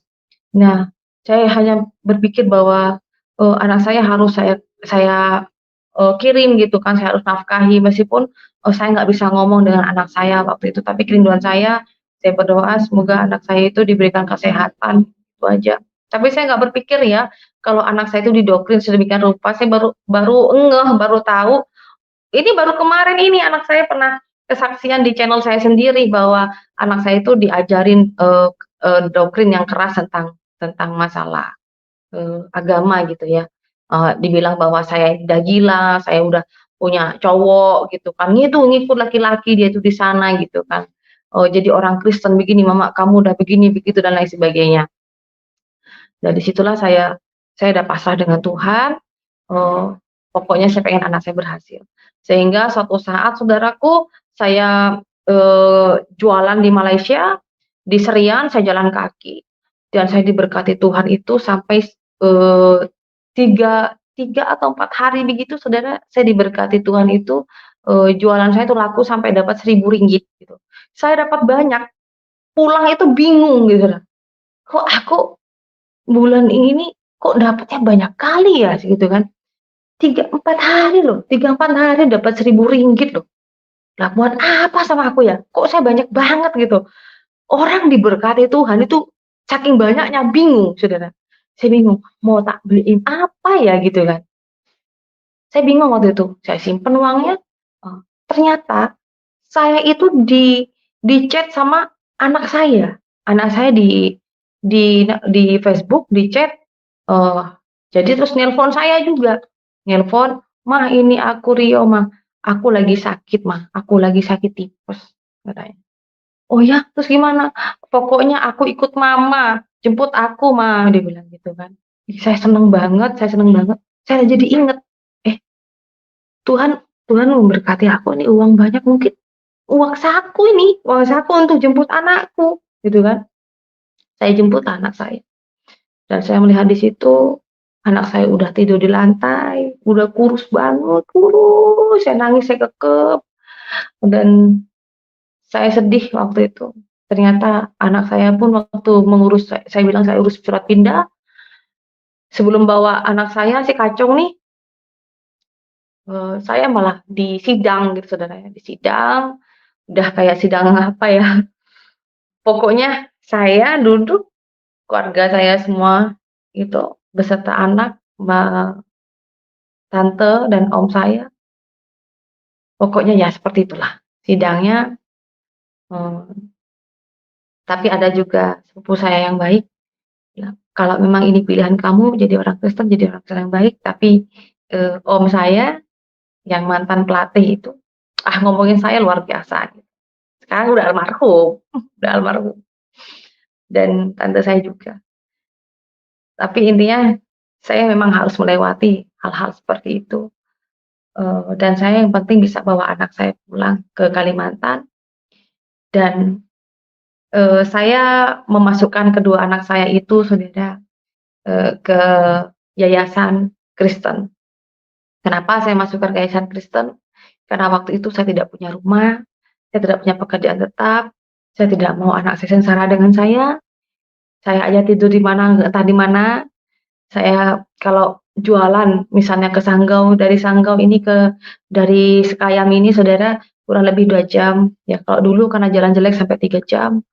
Nah, saya hanya berpikir bahwa, anak saya harus saya, kirim gitu kan, saya harus nafkahi meskipun, saya nggak bisa ngomong dengan anak saya waktu itu, tapi kerinduan saya berdoa semoga anak saya itu diberikan kesehatan, itu aja. Tapi saya nggak berpikir ya, kalau anak saya itu didoktrin sedemikian rupa, saya baru baru ngeh, baru tahu ini baru kemarin ini anak saya pernah kesaksian di channel saya sendiri bahwa anak saya itu diajarin, doktrin yang keras tentang masalah, agama gitu ya. Dibilang bahwa saya udah gila, saya udah punya cowok gitu kan, ngikut laki-laki dia itu di sana gitu kan. Jadi orang Kristen begini, "Mama kamu udah begini, begitu," dan lain sebagainya. Dan disitulah saya udah pasrah dengan Tuhan, eee, pokoknya saya pengen anak saya berhasil. Sehingga suatu saat saudaraku, saya, jualan di Malaysia, di Serian saya jalan kaki, dan saya diberkati Tuhan itu sampai, 3 3 atau 4 hari begitu Saudara, saya diberkati Tuhan itu, jualan saya itu laku sampai dapat Rp1.000 gitu. Saya dapat banyak, pulang itu bingung gitu, Saudara, "Kok aku bulan ini kok dapatnya banyak kali ya?" Segitu kan. 3 4 hari loh, 3 4 hari dapat Rp1.000 loh. Lah buat apa sama aku ya? Kok saya banyak banget gitu. Orang diberkati Tuhan itu saking banyaknya bingung, Saudara. Saya bingung, mau tak beliin apa ya gitu kan. Saya bingung waktu itu, saya simpen uangnya, ternyata saya itu di-chat sama anak saya. Anak saya di Facebook, di-chat, eee, jadi terus nelpon saya juga, nelpon, "Mah, ini aku Rio, Mah, aku lagi sakit, Mah, aku lagi sakit tipes," katanya. "Oh ya? Terus gimana?" "Pokoknya aku ikut Mama, jemput aku, Mah," dia bilang gitu kan. Ih, saya seneng banget, saya jadi inget, eh, Tuhan Tuhan memberkati aku nih uang banyak mungkin uang saku ini, uang saku untuk jemput anakku. gitu kan. Saya jemput anak saya dan saya melihat di situ anak saya udah tidur di lantai, udah kurus banget, kurus, saya nangis, saya kekep, dan saya sedih waktu itu. Ternyata anak saya pun waktu mengurus, saya bilang saya urus surat pindah, sebelum bawa anak saya si Kacung nih, saya malah di sidang gitu Saudara ya, di sidang, udah kayak sidang apa ya, pokoknya saya duduk, keluarga saya semua itu beserta anak, tante dan om saya, pokoknya ya seperti itulah sidangnya, eee, tapi ada juga sepupu saya yang baik bilang, "Kalau memang ini pilihan kamu jadi orang Kristen, jadi orang Kristen yang baik." Tapi, om saya yang mantan pelatih itu, ngomongin saya luar biasa gitu. Sekarang udah almarhum, udah almarhum, dan tante saya juga. Tapi intinya saya memang harus melewati hal-hal seperti itu, dan saya yang penting bisa bawa anak saya pulang ke Kalimantan dan, saya memasukkan kedua anak saya itu Saudara, ke yayasan Kristen. Kenapa saya masukkan ke yayasan Kristen? Karena waktu itu saya tidak punya rumah, saya tidak punya pekerjaan tetap, saya tidak mau anak saya sengsara dengan saya aja tidur di mana, entah di mana. Saya kalau jualan misalnya ke Sanggau, dari Sanggau ini dari Sekayam ini Saudara, kurang lebih 2 jam. Ya kalau dulu karena jalan jelek sampai 3 jam.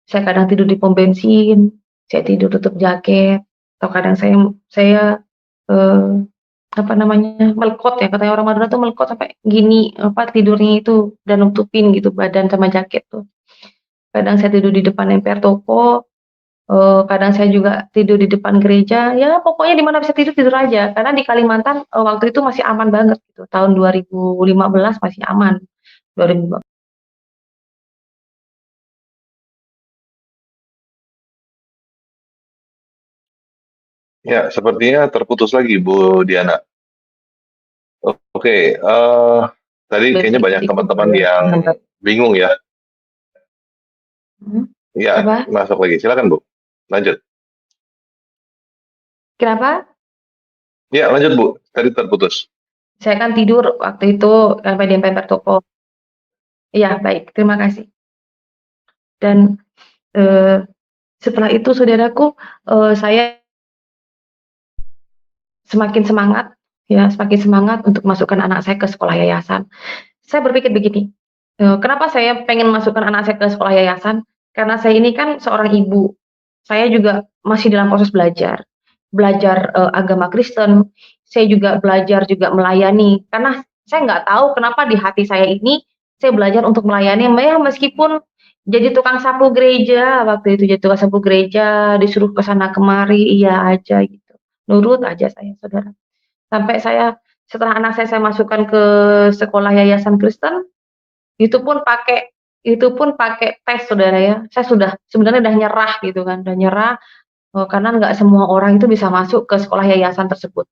Saya kadang tidur di pom bensin, saya tidur tutup jaket, atau kadang saya, eee, apa namanya, melekot ya, katanya orang Madura tuh melekot sampai gini, apa, tidurnya itu dan nutupin gitu badan sama jaket tuh. Kadang saya tidur di depan emper toko, kadang saya juga tidur di depan gereja, ya pokoknya di mana bisa tidur, tidur aja. Karena di Kalimantan, waktu itu masih aman banget gitu, tahun 2015 masih aman, 2015. Ya, sepertinya terputus lagi Bu Diana. Oke, tadi kayaknya banyak teman-teman yang bingung ya. Mhm. Ya, Apa? masuk lagi. Silakan Bu, lanjut. Kenapa? Ya, lanjut Bu. Tadi terputus. Saya kan tidur waktu itu sampai di emper toko. Iya, baik, terima kasih. Dan, eee, setelah itu saudaraku, saya semakin semangat, ya, semakin semangat untuk masukkan anak saya ke sekolah yayasan. Saya berpikir begini, kenapa saya pengen masukkan anak saya ke sekolah yayasan? Karena saya ini kan seorang ibu, saya juga masih dalam proses belajar. Belajar, agama Kristen, saya juga belajar juga melayani, karena saya nggak tahu kenapa di hati saya ini, saya belajar untuk melayani, ya meskipun jadi tukang sapu gereja, waktu itu jadi tukang sapu gereja, disuruh ke sana kemari, iya aja gitu, nurut aja saya, Saudara. Sampai setelah anak saya masukkan ke sekolah yayasan Kristen, itu pun pakai tes Saudara ya. Saya sebenarnya udah nyerah gitu kan, udah nyerah, karena nggak semua orang itu bisa masuk ke sekolah yayasan tersebut.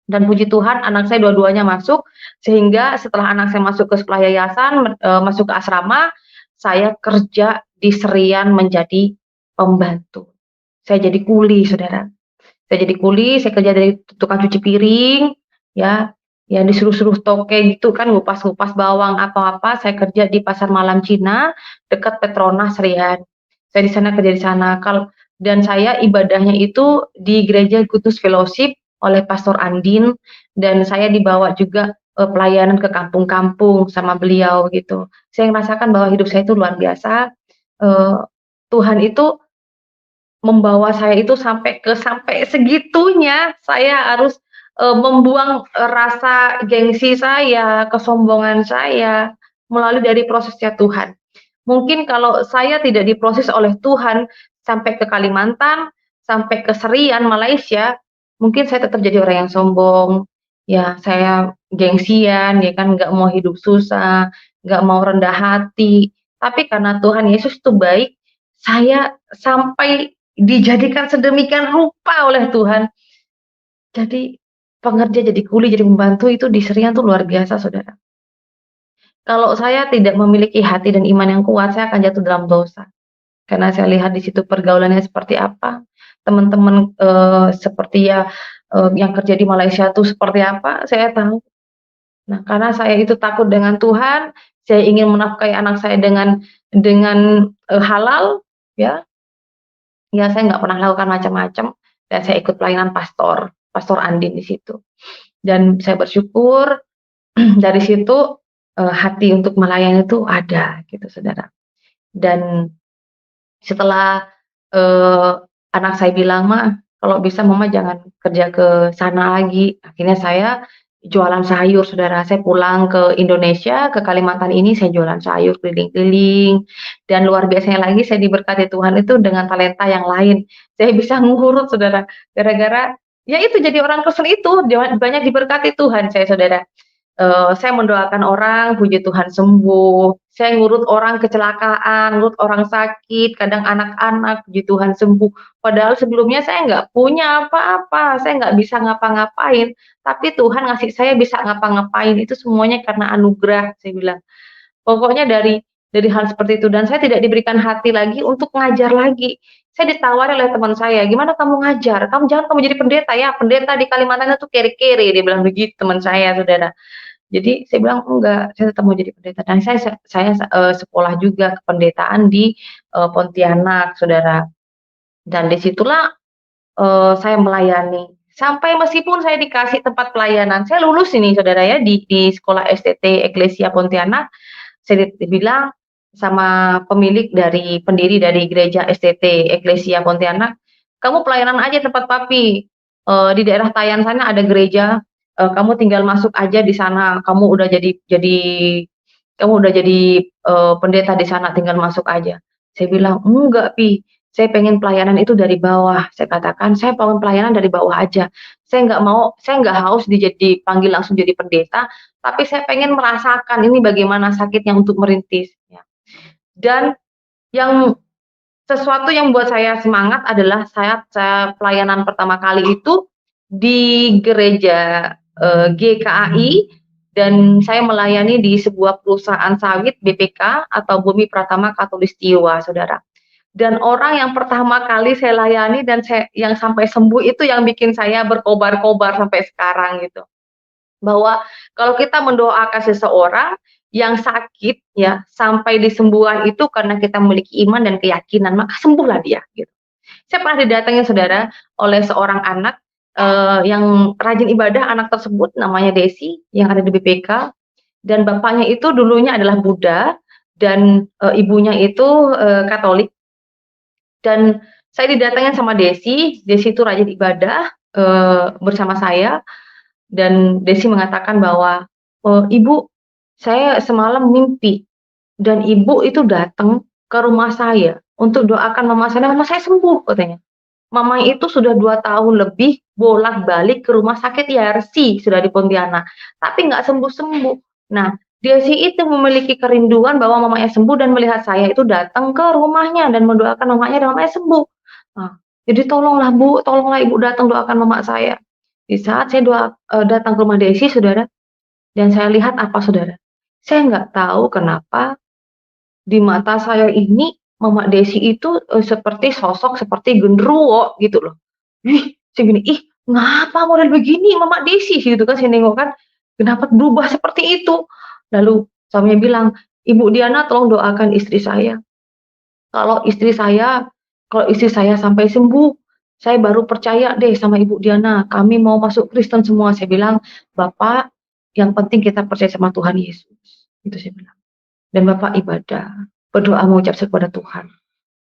Dan puji Tuhan anak saya dua-duanya masuk, sehingga setelah anak saya masuk ke sekolah yayasan, masuk ke asrama, saya kerja di Serian menjadi pembantu. Saya jadi kuli Saudara. Saya jadi kuli, saya kerja dari tukang cuci piring, ya, yang disuruh-suruh toke gitu kan, ngupas-ngupas bawang apa-apa, saya kerja di pasar malam Cina, dekat Petronas Rian. Saya di sana kerja di sana. Dan saya ibadahnya itu di Gereja Kudus Fellowship oleh Pastor Andin, dan saya dibawa juga, pelayanan ke kampung-kampung sama beliau gitu. Saya merasakan bahwa hidup saya itu luar biasa, eee, Tuhan itu membawa saya itu sampai segitunya saya harus, membuang, rasa gengsi saya, kesombongan saya, melalui dari prosesnya Tuhan. Mungkin kalau saya tidak diproses oleh Tuhan sampai ke Kalimantan, sampai ke Serian, Malaysia, mungkin saya tetap jadi orang yang sombong, ya saya gengsian, ya kan, nggak mau hidup susah, nggak mau rendah hati. Tapi karena Tuhan Yesus itu baik, saya sampai dijadikan sedemikian rupa oleh Tuhan. Jadi pengerja jadi kuli, jadi pembantu itu di Serian tuh luar biasa, Saudara. Kalau saya tidak memiliki hati dan iman yang kuat, saya akan jatuh dalam dosa. karena saya lihat di situ pergaulannya seperti apa, teman-teman, seperti ya, yang kerja di Malaysia tuh seperti apa, saya tahu. Nah, karena saya itu takut dengan Tuhan, saya ingin menafkahi anak saya dengan halal, ya, ya saya nggak pernah lakukan macam-macam dan saya ikut pelayanan pastor, Pastor Andin di situ. Dan saya bersyukur dari situ, hati untuk melayani itu ada gitu, Saudara. Dan setelah, eee, anak saya bilang, "Ma, kalau bisa Mama jangan kerja ke sana lagi." Akhirnya saya jualan sayur, Saudara. Saya pulang ke Indonesia, ke Kalimantan ini saya jualan sayur keliling-keliling, dan luar biasanya lagi saya diberkati Tuhan itu dengan talenta yang lain. Saya bisa ngurut, Saudara, gara-gara ya itu jadi orang Kristen itu, banyak diberkati Tuhan saya, Saudara. Saya mendoakan orang, puji Tuhan sembuh. Saya ngurut orang kecelakaan, ngurut orang sakit, kadang anak-anak, puji Tuhan sembuh. Padahal sebelumnya saya nggak punya apa-apa, saya nggak bisa ngapa-ngapain, tapi Tuhan ngasih saya bisa ngapa-ngapain, itu semuanya karena anugerah, saya bilang. Pokoknya dari hal seperti itu dan saya tidak diberikan hati lagi untuk ngajar lagi. Saya ditawari oleh teman saya, "Gimana kamu ngajar? Kamu jangan jadi pendeta ya, pendeta di Kalimantan itu kere-kere," dia bilang begitu teman saya, Saudara. Jadi saya bilang, "Enggak, saya tetap mau jadi pendeta." Dan saya sekolah juga kependetaan di, Pontianak, Saudara. Dan disitulah saya melayani. Sampai meskipun saya dikasih tempat pelayanan, saya lulus ini Saudara ya, di sekolah STT Eklesia Pontianak, saya dibilang sama pemilik dari pendiri dari gereja STT Eklesia Pontianak, "Kamu pelayanan aja tempat Papi, di daerah Tayan sana ada gereja, kamu tinggal masuk aja di sana, kamu udah jadi pendeta di sana, tinggal masuk aja." Saya bilang, "Enggak Pi, saya pengen pelayanan itu dari bawah." Saya katakan, "Saya pengen pelayanan dari bawah aja. Saya nggak haus dipanggil langsung jadi pendeta, tapi saya pengen merasakan ini bagaimana sakitnya untuk merintis." Ya. Dan yang sesuatu yang buat saya semangat adalah saya pelayanan pertama kali itu di gereja, GKAI dan saya melayani di sebuah perusahaan sawit BPK atau Bumi Pratama Khatulistiwa, Saudara. Dan orang yang pertama kali saya layani dan yang sampai sembuh itu yang bikin saya berkobar-kobar sampai sekarang gitu. Bahwa kalau kita mendoakan seseorang yang sakit ya, sampai disembuhan itu karena kita memiliki iman dan keyakinan, maka sembuhlah dia gitu. Saya pernah didatengin Saudara oleh seorang anak, yang rajin ibadah, anak tersebut namanya Desi yang ada di BPK dan bapaknya itu dulunya adalah Buddha dan, ibunya itu, Katolik dan saya didatengin sama Desi, Desi itu rajin ibadah, bersama saya dan Desi mengatakan bahwa, "Ibu, saya semalam mimpi dan ibu itu datang ke rumah saya untuk doakan mama saya sembuh," katanya. Mama itu sudah 2 tahun lebih bolak-balik ke rumah sakit YRC, sudah di Pontianak, tapi nggak sembuh-sembuh. Nah, Desi itu memiliki kerinduan bahwa mamanya sembuh dan melihat saya itu datang ke rumahnya dan mendoakan mamanya dan mamanya sembuh. Nah, jadi tolonglah Bu, tolonglah Ibu datang doakan mama saya. Di saat saya datang ke rumah Desi, Saudara, dan saya lihat apa, Saudara? Saya nggak tahu kenapa di mata saya ini Mama Desi itu, seperti sosok seperti genderuwo gitu loh. Wih, saya gini, "Ih, ngapa model begini Mama Desi?" Gitu kan, saya nengok kan, kenapa berubah seperti itu? Lalu suaminya bilang, "Ibu Diana tolong doakan istri saya. Kalau istri saya kalau istri saya sampai sembuh, saya baru percaya deh sama Ibu Diana, kami mau masuk Kristen semua." Saya bilang, "Bapak, yang penting kita percaya sama Tuhan Yesus." Itu saya bilang. Dan Bapak ibadah, berdoa mengucap kepada Tuhan.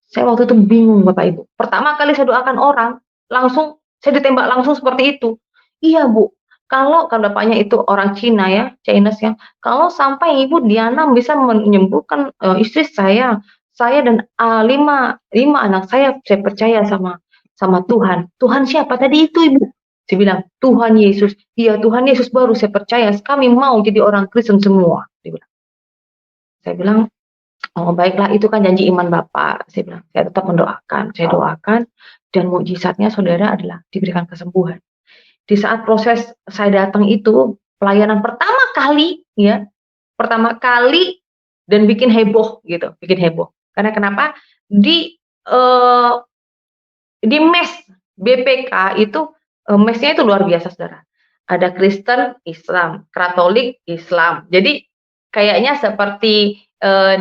Saya waktu itu bingung Bapak Ibu. Pertama kali saya doakan orang, langsung saya ditembak langsung seperti itu. "Iya Bu, kalau," kan bapaknya itu orang Cina ya, Chinese ya, "kalau sampai Ibu Diana bisa menyembuhkan, istri saya dan, 5 anak saya percaya sama Tuhan." "Tuhan siapa tadi itu Ibu?" Saya bilang, "Tuhan Yesus." "Iya Tuhan Yesus baru saya percaya, kami mau jadi orang Kristen semua." Dia bilang. Saya bilang, "Oh baiklah itu kan janji iman Bapak," saya bilang, "saya tetap mendoakan." Saya doakan dan mukjizatnya Saudara adalah diberikan kesembuhan. Di saat proses saya datang itu, pelayanan pertama kali ya, pertama kali dan bikin heboh gitu, bikin heboh. Karena kenapa? di eee, di mes BPK itu, mesnya itu luar biasa, Saudara. Ada Kristen, Islam, Katolik, Islam. Jadi kayaknya seperti,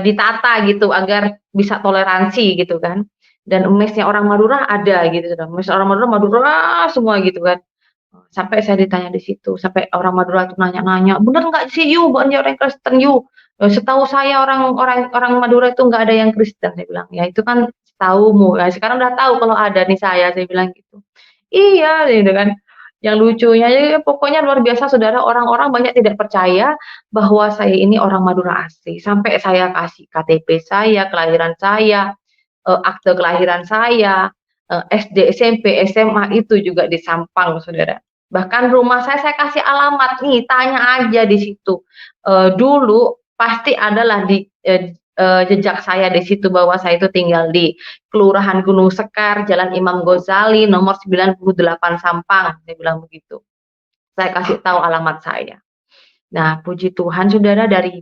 ditata gitu agar bisa toleransi gitu kan. Dan mesnya orang Madura ada gitu, Saudara. Mes orang Madura, Madura semua gitu kan. Sampai saya ditanya di situ, sampai orang Madura tuh nanya-nanya, "Bener nggak sih you banyak orang Kristen you?" Setahu saya orang orang orang Madura itu nggak ada yang Kristen, saya bilang. "Ya itu kan setahumu, ya sekarang udah tahu kalau ada nih saya bilang gitu. "Iya," gitu kan. Yang lucunya ya pokoknya luar biasa Saudara, orang-orang banyak tidak percaya bahwa saya ini orang Madura asli, sampai saya kasih KTP saya, kelahiran saya, akte kelahiran saya, SD, SMP, SMA itu juga di Sampang, Saudara. Bahkan rumah saya kasih alamat, nih tanya aja di situ. Dulu pasti adalah di jejak saya di situ bahwa saya itu tinggal di Kelurahan Gunung Sekar, Jalan Imam Ghazali, nomor 98 Sampang, saya bilang begitu. Saya kasih tahu alamat saya. Nah, puji Tuhan Saudara dari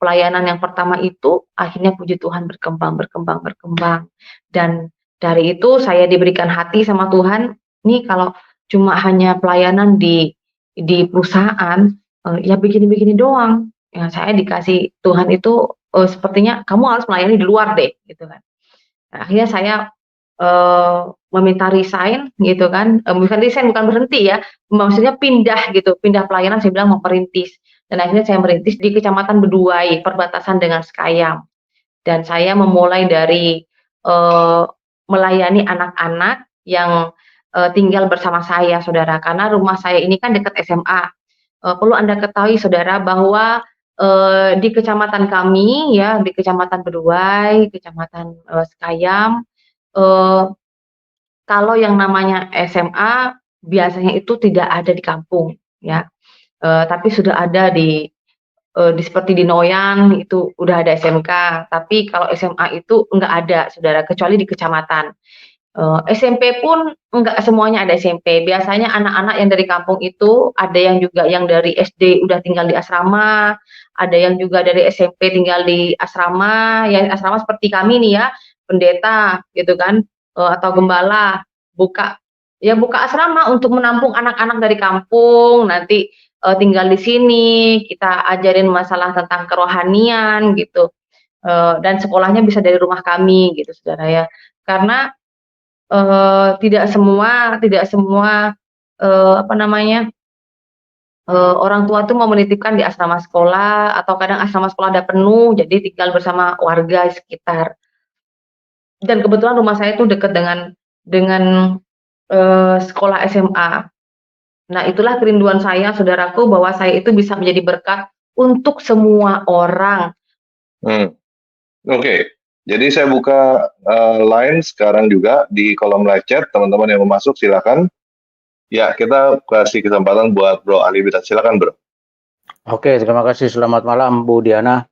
pelayanan yang pertama itu akhirnya puji Tuhan berkembang berkembang berkembang, dan dari itu saya diberikan hati sama Tuhan, nih kalau cuma hanya pelayanan di perusahaan, ya begini-begini doang. Ya saya dikasih Tuhan itu, sepertinya kamu harus melayani di luar deh, gitu kan. Nah, akhirnya saya, meminta resign gitu kan, bukan resign, bukan berhenti ya, maksudnya pindah gitu, pindah pelayanan saya bilang mau merintis, dan akhirnya saya merintis di Kecamatan Beduai, perbatasan dengan Sekayam. Dan saya memulai dari, eee, melayani anak-anak yang, tinggal bersama saya Saudara, karena rumah saya ini kan dekat SMA. Perlu Anda ketahui Saudara bahwa, di kecamatan kami ya, di Kecamatan Beduai, Kecamatan, Sekayam, eee, kalau yang namanya SMA biasanya itu tidak ada di kampung ya, tapi sudah ada di seperti di Noyan itu udah ada SMK, tapi kalau SMA itu enggak ada Saudara, kecuali di kecamatan. SMP pun enggak semuanya ada SMP, biasanya anak-anak yang dari kampung itu ada yang juga yang dari SD udah tinggal di asrama, ada yang juga dari SMP tinggal di asrama, ya asrama seperti kami nih ya, pendeta gitu kan, atau gembala, buka buka asrama untuk menampung anak-anak dari kampung, nanti, tinggal di sini, kita ajarin masalah tentang kerohanian gitu, dan sekolahnya bisa dari rumah kami gitu Saudara ya. Karena tidak semua, apa namanya, orang tua tuh mau menitipkan di asrama sekolah atau kadang asrama sekolah ada penuh, jadi tinggal bersama warga sekitar. Dan kebetulan rumah saya tuh dekat dengan, sekolah SMA. Nah, itulah kerinduan saya saudaraku bahwa saya itu bisa menjadi berkat untuk semua orang. Hmm. Oke. Jadi saya buka line sekarang juga di kolom live chat, teman-teman yang mau masuk silakan. Ya, kita kasih kesempatan buat Bro Ali Bidat. Silakan, Bro. Oke, terima kasih. Selamat malam, Bu Diana.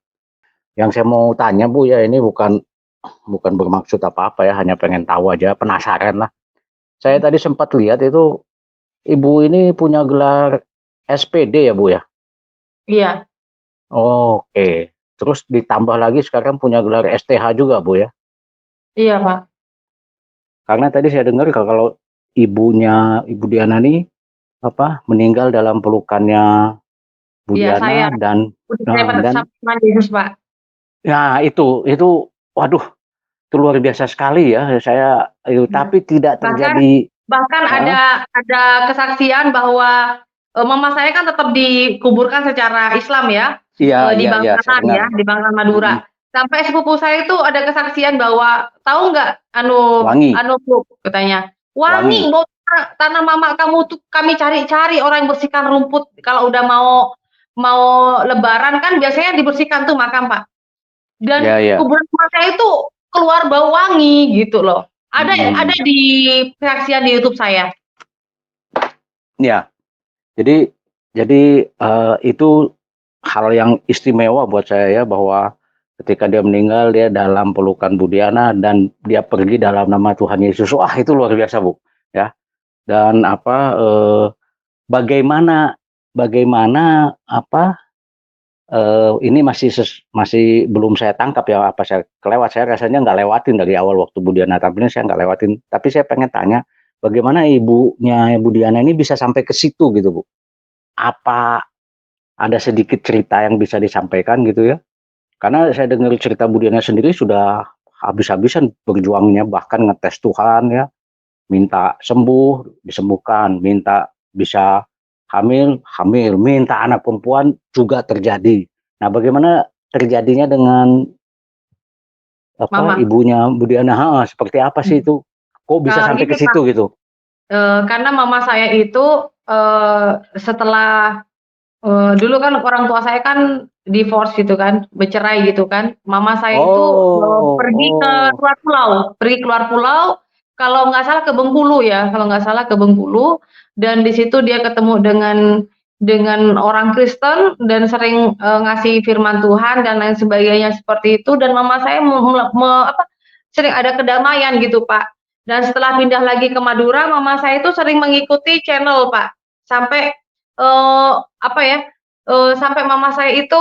Yang saya mau tanya, Bu, ya ini bukan bermaksud apa-apa ya, hanya pengen tahu aja, penasaran lah. Saya tadi sempat lihat itu Ibu ini punya gelar SPD ya, Bu ya? Iya, Oke. Terus ditambah lagi sekarang punya gelar STH juga, Bu ya? iya Pak. Karena tadi saya dengar kalau Ibu Diana nih meninggal dalam pelukannya Bu Iya saya, Diana dan udah saya dan sama Yesus Pak. ya itu waduh, itu luar biasa sekali ya. Saya Iya. tapi tidak Bahkan terjadi. bahkan Heeh, ada kesaksian bahwa, mama saya kan tetap dikuburkan secara Islam ya, iya di iya iya, saya Bangkalan dengar. ya, di Bangkalan Madura. Mhm, Sampai sepupu saya itu ada kesaksian bahwa, "Tahu nggak wangi anu Bu," katanya, "wangi wangi. bau tanah mama kamu tuh kami cari-cari orang yang bersihkan rumput kalau udah mau lebaran kan biasanya dibersihkan tuh makam Pak. Ya Dan ya, kuburan mama saya itu keluar bau wangi gitu loh. Ada mhm, di kesaksian di YouTube saya. iya. Jadi itu hal yang istimewa buat saya ya, bahwa ketika dia meninggal, dia dalam pelukan Bu Diana dan dia pergi dalam nama Tuhan Yesus. Wah, itu luar biasa, Bu, ya. Dan bagaimana bagaimana ini masih belum saya tangkap ya, apa saya kelewat. Saya rasanya nggak lewatin dari awal waktu Bu Diana tampilin, saya nggak lewatin. Tapi saya pengen tanya, bagaimana ibunya Bu Diana ini bisa sampai ke situ gitu, Bu? Apa ada sedikit cerita yang bisa disampaikan gitu ya? Karena saya dengar cerita Bu Diana sendiri sudah habis-habisan berjuangnya, bahkan ngetes Tuhan ya, minta sembuh, disembuhkan, minta bisa hamil, hamil, minta anak perempuan juga terjadi. Nah, bagaimana terjadinya dengan Mama. ibunya Bu Diana? Seperti apa sih itu? Kok bisa sampai Ini ke situ Pak, gitu? karena mama saya itu setelah dulu kan orang tua saya kan divorce gitu kan, bercerai gitu kan. Mama saya itu pergi ke luar pulau, kalau nggak salah ke Bengkulu ya, kalau nggak salah ke Bengkulu, dan di situ dia ketemu dengan orang Kristen dan sering ngasih firman Tuhan dan lain sebagainya seperti itu. Dan mama saya sering ada kedamaian gitu Pak. Dan setelah pindah lagi ke Madura, mama saya itu sering mengikuti channel Pak, sampai sampai mama saya itu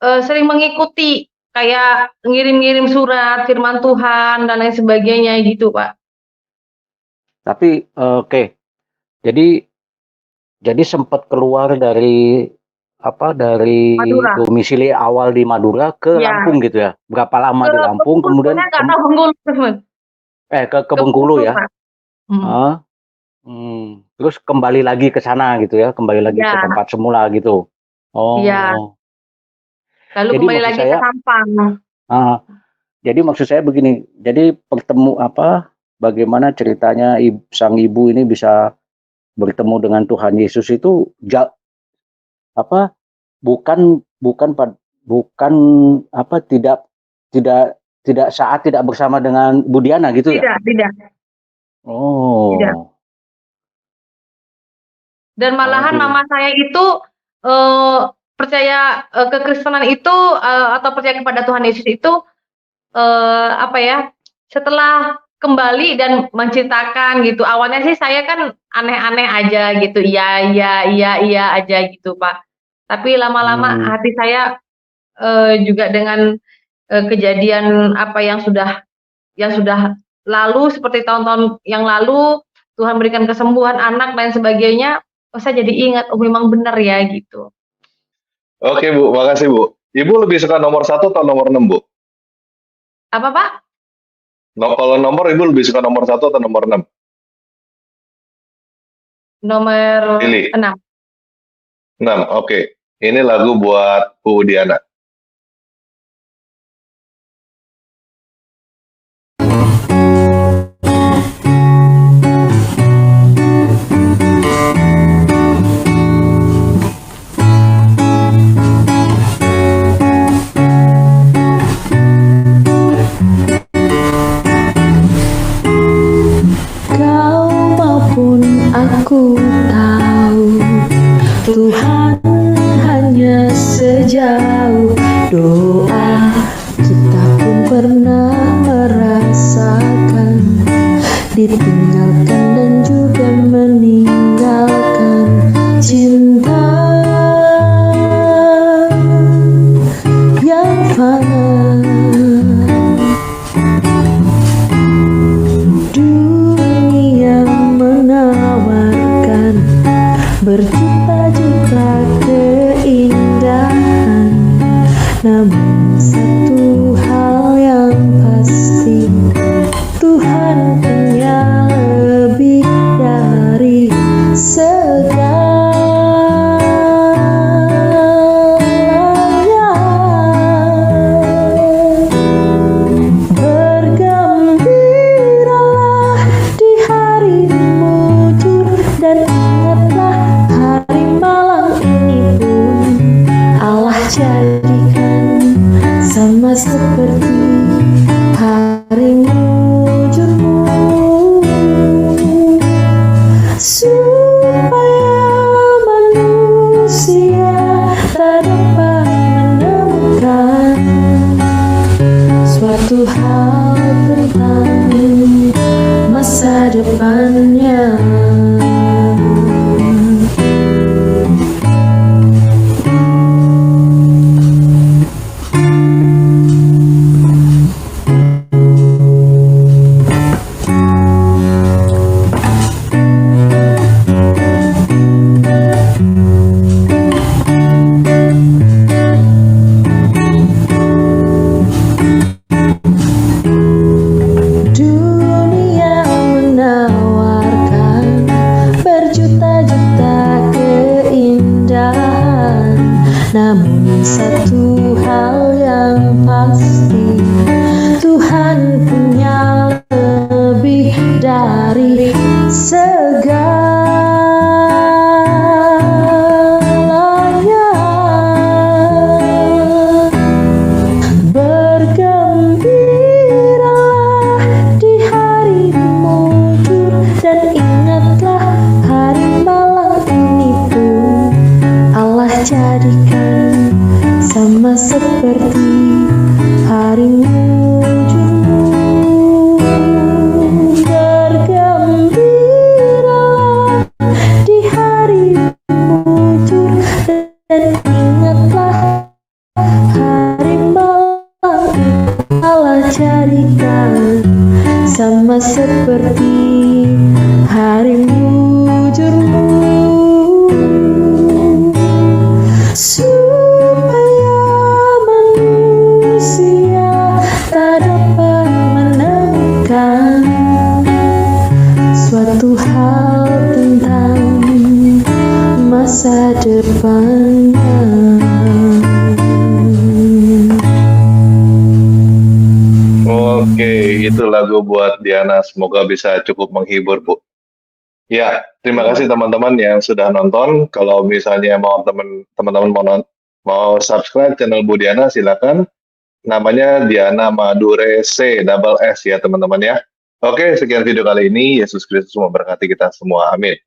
sering mengikuti kayak ngirim-ngirim surat firman Tuhan dan lain sebagainya gitu Pak. Tapi oke. Jadi sempat keluar dari Madura. domisili awal di Madura ke Ya. Lampung gitu ya. Berapa lama di Lampung kemudian ke Bengkulu ya. Pak. Terus kembali lagi ke sana gitu ya, kembali lagi ke tempat semula gitu. Iya. Lalu Jadi kembali lagi ke Sampang. Jadi maksud saya begini, jadi bagaimana ceritanya sang ibu ini bisa bertemu dengan Tuhan Yesus itu tidak saat tidak bersama dengan Bu Diana gitu ya? Tidak. Tidak. Dan malahan mama saya itu percaya kekristenan itu atau percaya kepada Tuhan Yesus itu setelah kembali dan menceritakan gitu. Awalnya sih saya kan aneh-aneh aja gitu, iya aja gitu Pak. Tapi lama-lama hati saya juga dengan kejadian apa yang sudah lalu seperti tahun-tahun yang lalu, Tuhan berikan kesembuhan anak dan sebagainya, saya jadi ingat, oh memang benar ya gitu. Oke Bu, makasih Bu. Ibu lebih suka nomor 1 atau nomor 6 Bu? Apa Pak? Kalau nomor Ibu lebih suka nomor 1 atau nomor 6? Nomor 6. 6, oke. Ini lagu buat Bu Diana. Aku tahu Tuhan hanya sejauh doa. Kita pun pernah merasakan ditinggalkan dan juga meninggalkan cinta yang fana. Berjuta-juta keindahan, namun satu hal yang pasti, Tuhan punya kemarahan. Namun satu hal yang pasti, Tuhan punya lebih dari segalanya. Bergembiralah di harimu jujur, dan ingatlah hari malam ini pun Allah jadikan sama seperti harimu jujur. Bergembiralah di harimu jujur, dan ingatlah hari malam Allah jadikan sama seperti harimu jujurmu, supaya manusia tak dapat menemukan suatu hal tentang masa depannya. Oke, itu lagu buat Diana. Semoga bisa cukup menghibur, Bu. Ya, terima kasih teman-teman yang sudah nonton. Kalau misalnya mau teman-teman mau subscribe channel Bu Diana, silakan. Namanya Diana Madure C double S ya teman-teman ya. Oke, sekian video kali ini. Yesus Kristus memberkati kita semua. Amin.